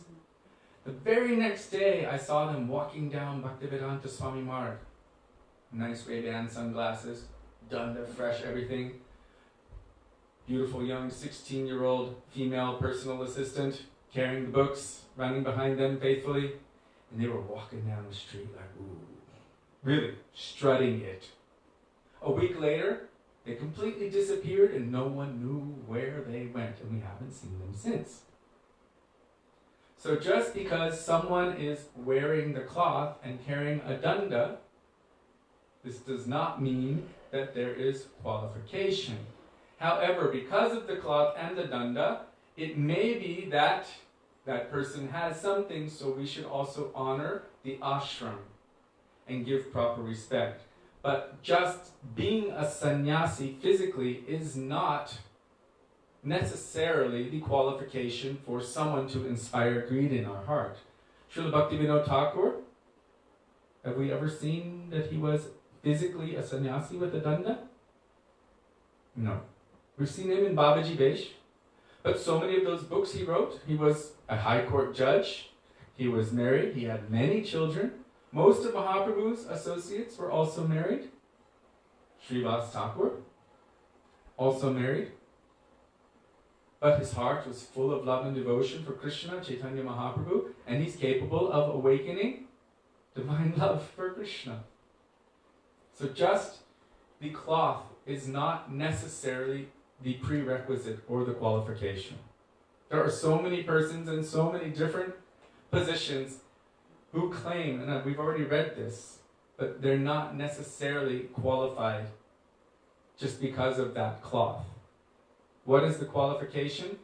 The very next day, I saw them walking down Bhaktivedanta Swami Marg. Nice Ray-Ban sunglasses, danda, fresh, everything. Beautiful young 16-year-old female personal assistant, carrying the books, running behind them faithfully. And they were walking down the street like, ooh, really strutting it. A week later, they completely disappeared and no one knew where they went, and we haven't seen them since. So just because someone is wearing the cloth and carrying a danda, this does not mean that there is qualification. However, because of the cloth and the danda, it may be that that person has something, so we should also honor the ashram and give proper respect. But just being a sannyasi physically is not necessarily the qualification for someone to inspire greed in our heart. Srila Bhaktivedanta Thakur, have we ever seen that he was physically a sannyasi with a danda? No. We've seen him in Babaji Vesh, but so many of those books he wrote, he was a high court judge, he was married, he had many children. Most of Mahaprabhu's associates were also married. Srivas Thakur, also married. But his heart was full of love and devotion for Krishna, Chaitanya Mahaprabhu, and he's capable of awakening divine love for Krishna. So just the cloth is not necessarily the prerequisite or the qualification. There are so many persons in so many different positions who claim, and we've already read this, but they're not necessarily qualified just because of that cloth. What is the qualification?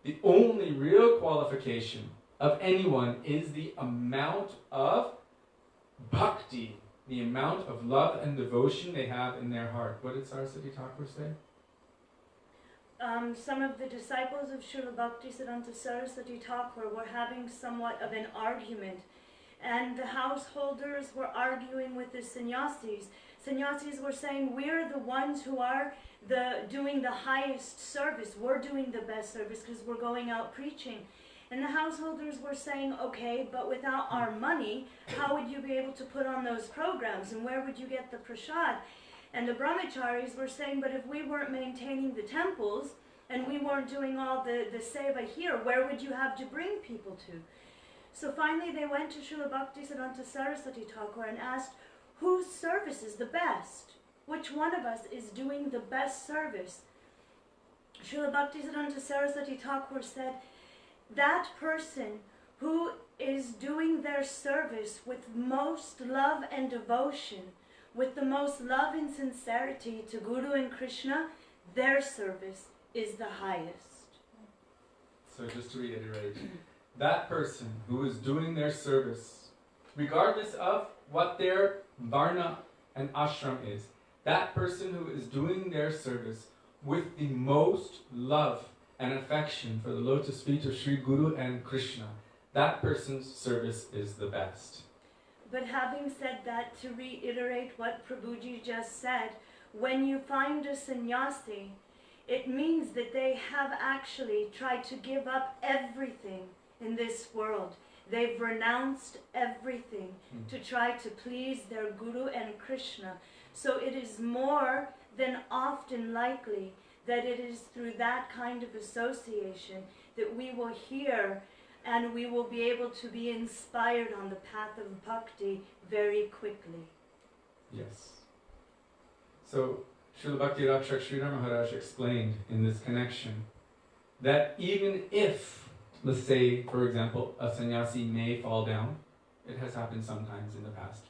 The only real qualification of anyone is the amount of bhakti, the amount of love and devotion they have in their heart. What did Saraswati Thakur say? Some of the disciples of Srila Bhaktisiddhanta Saraswati Thakur were having somewhat of an argument, and the householders were arguing with the sannyasis. Sannyasis were saying, we're the ones who are doing the highest service. We're doing the best service because we're going out preaching. And the householders were saying, okay, but without our money, how would you be able to put on those programs? And where would you get the prasad? And the brahmacharis were saying, but if we weren't maintaining the temples and we weren't doing all the seva here, where would you have to bring people to? So finally they went to Srila Bhaktisiddhanta Saraswati Thakur and asked, whose service is the best? Which one of us is doing the best service? Srila Bhaktisiddhanta Saraswati Thakur said, that person who is doing their service with most love and devotion, with the most love and sincerity to Guru and Krishna, their service is the highest. So just to reiterate, that person who is doing their service, regardless of what their varna and ashram is, that person who is doing their service with the most love and affection for the lotus feet of Sri Guru and Krishna, that person's service is the best. But having said that, to reiterate what Prabhuji just said, when you find a sannyasi, it means that they have actually tried to give up everything in this world. They've renounced everything to try to please their Guru and Krishna. So it is more than often likely that it is through that kind of association that we will hear and we will be able to be inspired on the path of bhakti very quickly. Yes. So, Srila Bhakti Rakshak Sridhar Maharaj explained in this connection that even if, let's say, for example, a sannyasi may fall down, it has happened sometimes in the past,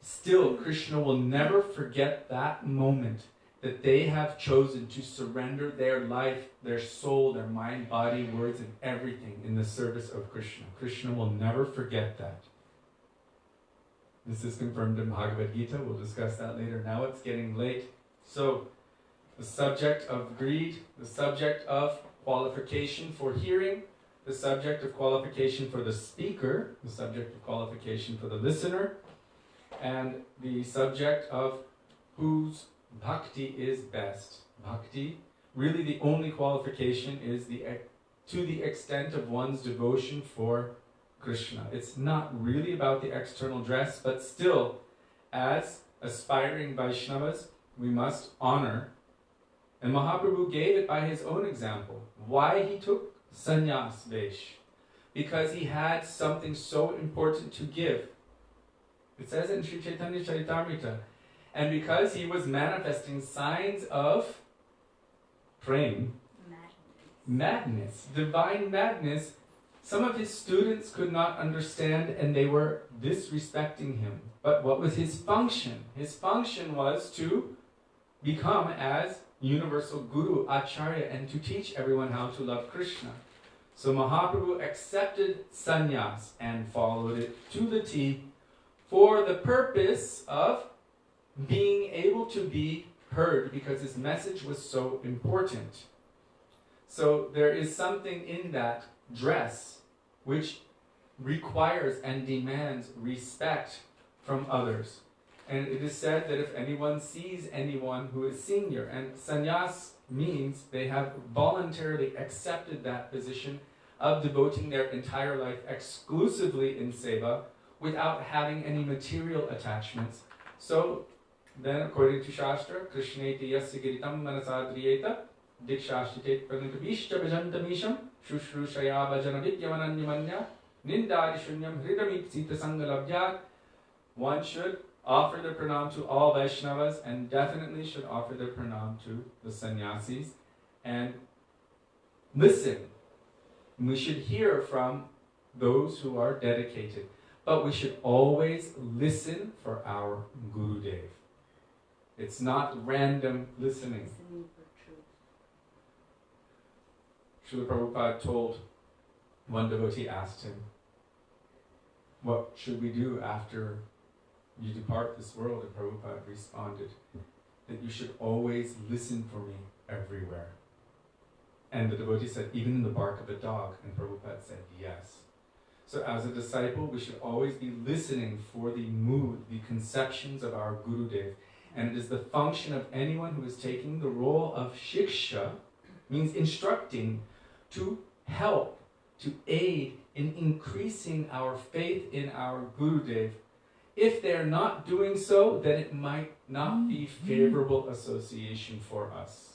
still Krishna will never forget that moment that they have chosen to surrender their life, their soul, their mind, body, words, and everything in the service of Krishna. Krishna will never forget that. This is confirmed in Bhagavad Gita. We'll discuss that later. Now it's getting late. So, the subject of greed, the subject of qualification for hearing, the subject of qualification for the speaker, the subject of qualification for the listener, and the subject of whose bhakti is best. Bhakti, really the only qualification is to the extent of one's devotion for Krishna. It's not really about the external dress, but still, as aspiring Vaishnavas, we must honor. And Mahaprabhu gave it by his own example. Why he took sannyas vesh? Because he had something so important to give. It says in Sri Chaitanya Charitamrita. And because he was manifesting signs of praying, madness, divine madness, some of his students could not understand and they were disrespecting him. But what was his function? His function was to become as universal guru, acharya, and to teach everyone how to love Krishna. So Mahaprabhu accepted sannyas and followed it to the T for the purpose of being able to be heard, because his message was so important. So there is something in that dress which requires and demands respect from others. And it is said that if anyone sees anyone who is senior, and sannyas means they have voluntarily accepted that position of devoting their entire life exclusively in seva without having any material attachments. So then, according to Shastra, Krishneti yasya giritam manasadriyeta dikshashtitet pranukabishcha bhajantamisham shushrushaya bhajana vidyamananyamanya nindari shunyam hridamipsita sangalavya. One should offer their pranam to all Vaishnavas and definitely should offer their pranam to the sannyasis and listen. We should hear from those who are dedicated, but we should always listen for our Gurudev. It's not random listening. Srila Prabhupada told one devotee, asked him, what should we do after you depart this world? And Prabhupada responded that you should always listen for me everywhere. And the devotee said, even in the bark of a dog? And Prabhupada said, yes. So as a disciple, we should always be listening for the mood, the conceptions of our Gurudev. And it is the function of anyone who is taking the role of shiksha, means instructing, to help, to aid in increasing our faith in our Gurudev. If they're not doing so, then it might not be favorable association for us.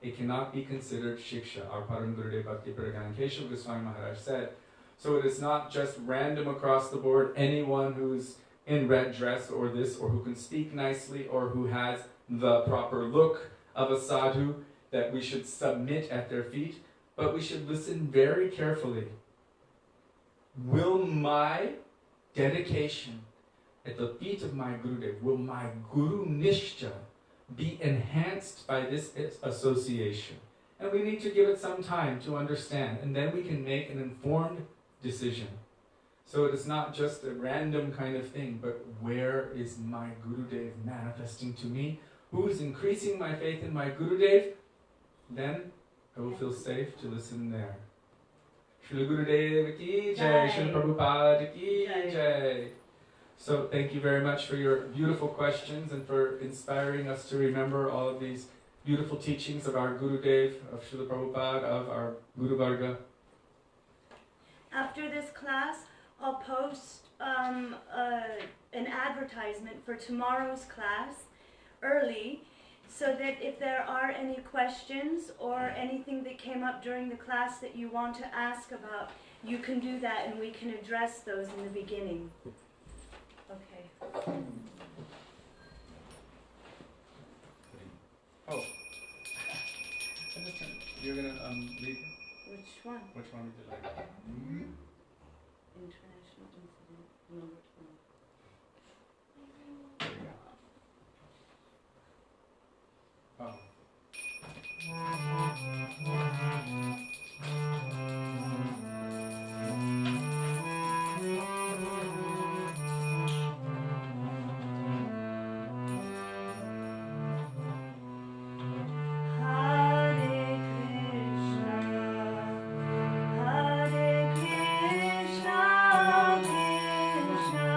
It cannot be considered shiksha. Our Param Gurudev Bhakti Pradhan Keshav Goswami Maharaj said. So it is not just random across the board, anyone who's in red dress or this, or who can speak nicely, or who has the proper look of a sadhu, that we should submit at their feet, but we should listen very carefully. Will my dedication at the feet of my Gurudev, will my Guru Nishta be enhanced by this association? And we need to give it some time to understand, and then we can make an informed decision. So it is not just a random kind of thing, but where is my Gurudev manifesting to me? Who is increasing my faith in my Gurudev? Then I will feel safe to listen there. Srila Gurudev ki jai, Srila Prabhupada ki jai. So thank you very much for your beautiful questions and for inspiring us to remember all of these beautiful teachings of our Gurudev, of Srila Prabhupada, of our Guru Varga. After this class, I'll post an advertisement for tomorrow's class early, so that if there are any questions or anything that came up during the class that you want to ask about, you can do that and we can address those in the beginning. Okay. Oh. You're gonna lead. Which one? Which one would you like? International incident number 12. There you go. Oh. Krishna, Krishna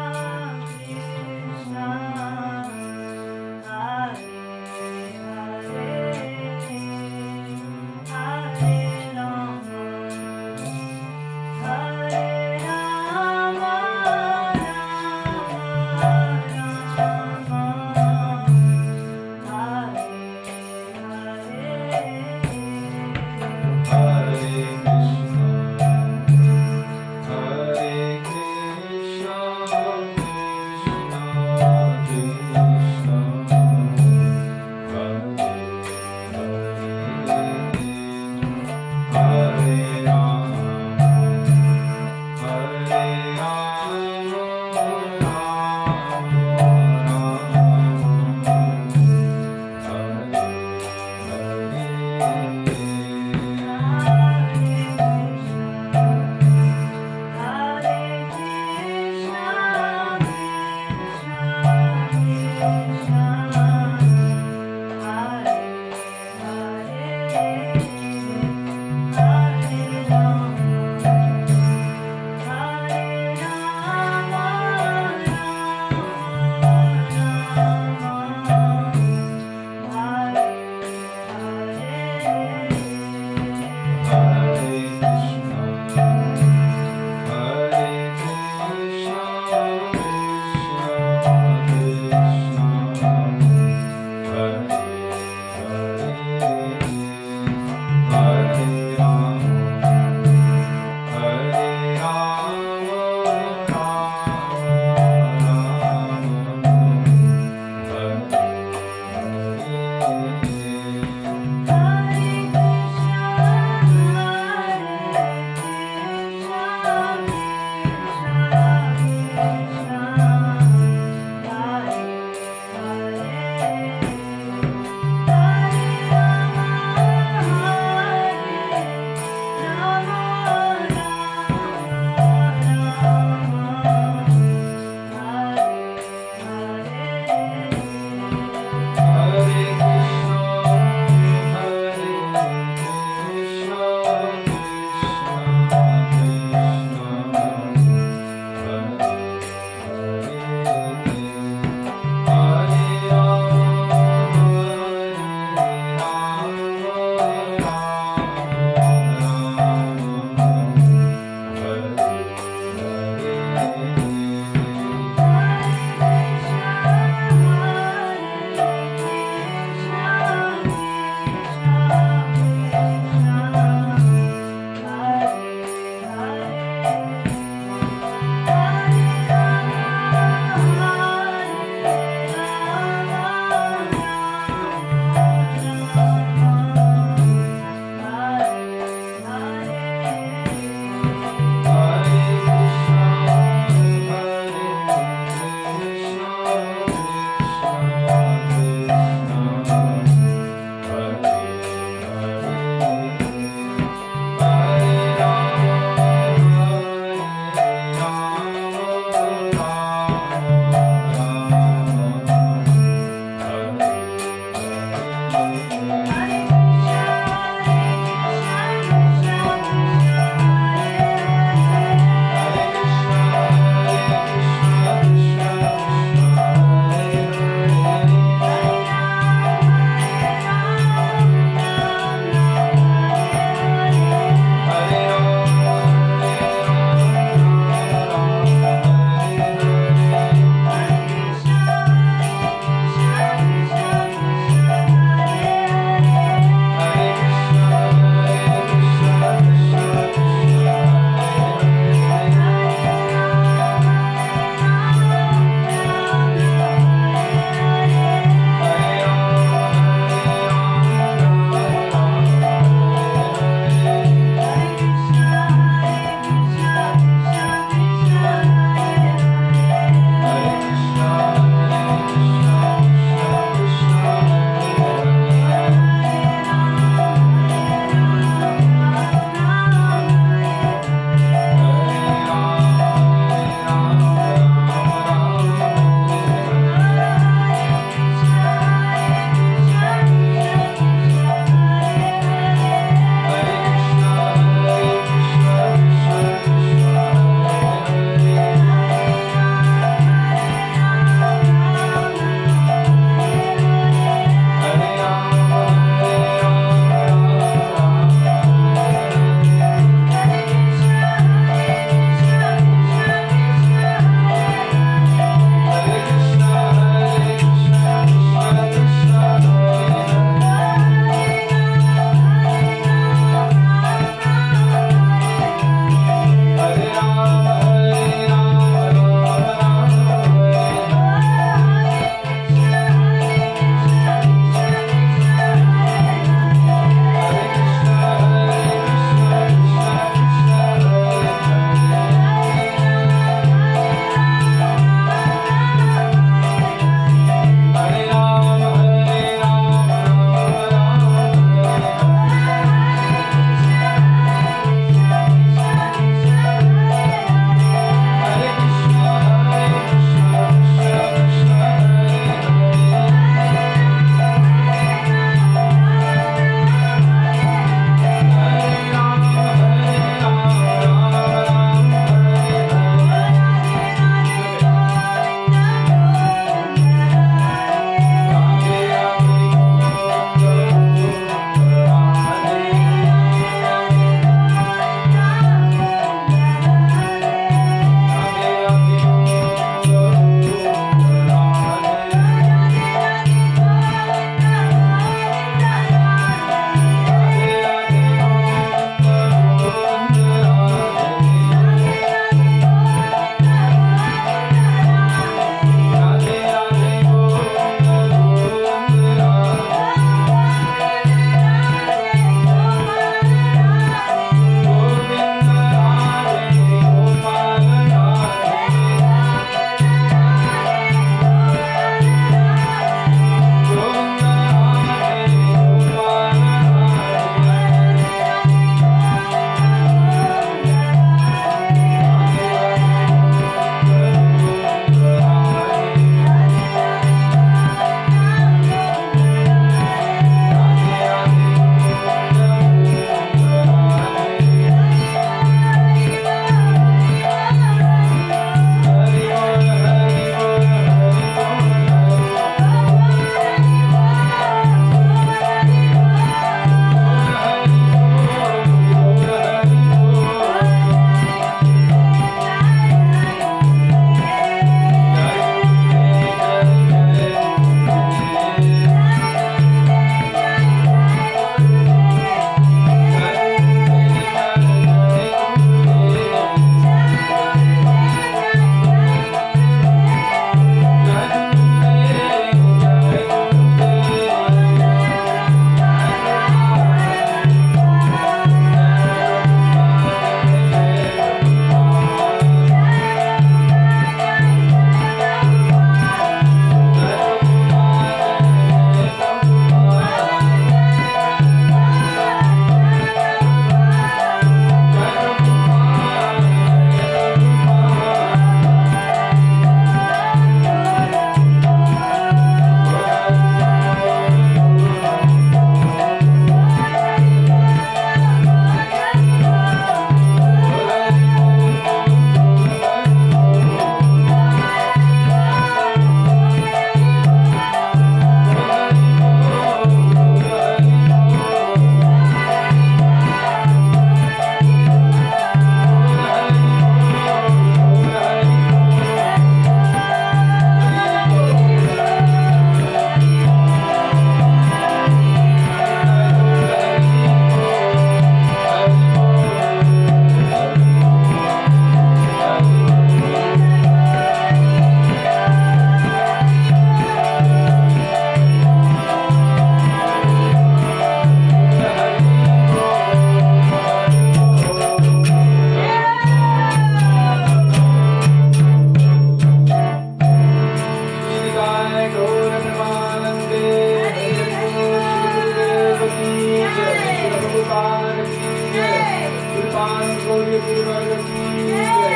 Nityanand Gauri गुरुवर्ग की जय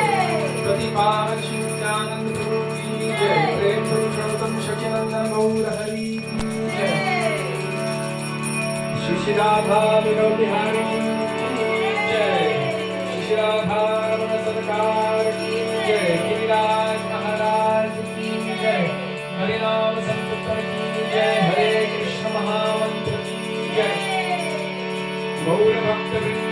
प्रतिपावन श्री नित्यानंद प्रभु की जय प्रेम पुरुषोत्तम सच्चिदानंद गौर हरि की जय श्री श्री राधा विनोद बिहारी की जय श्री श्री राधा रमण सरकार की जय गिरिराज महाराज की जय हरे नाम संकीर्तन की जय हरे कृष्ण महामंत्र की जय गौर भक्त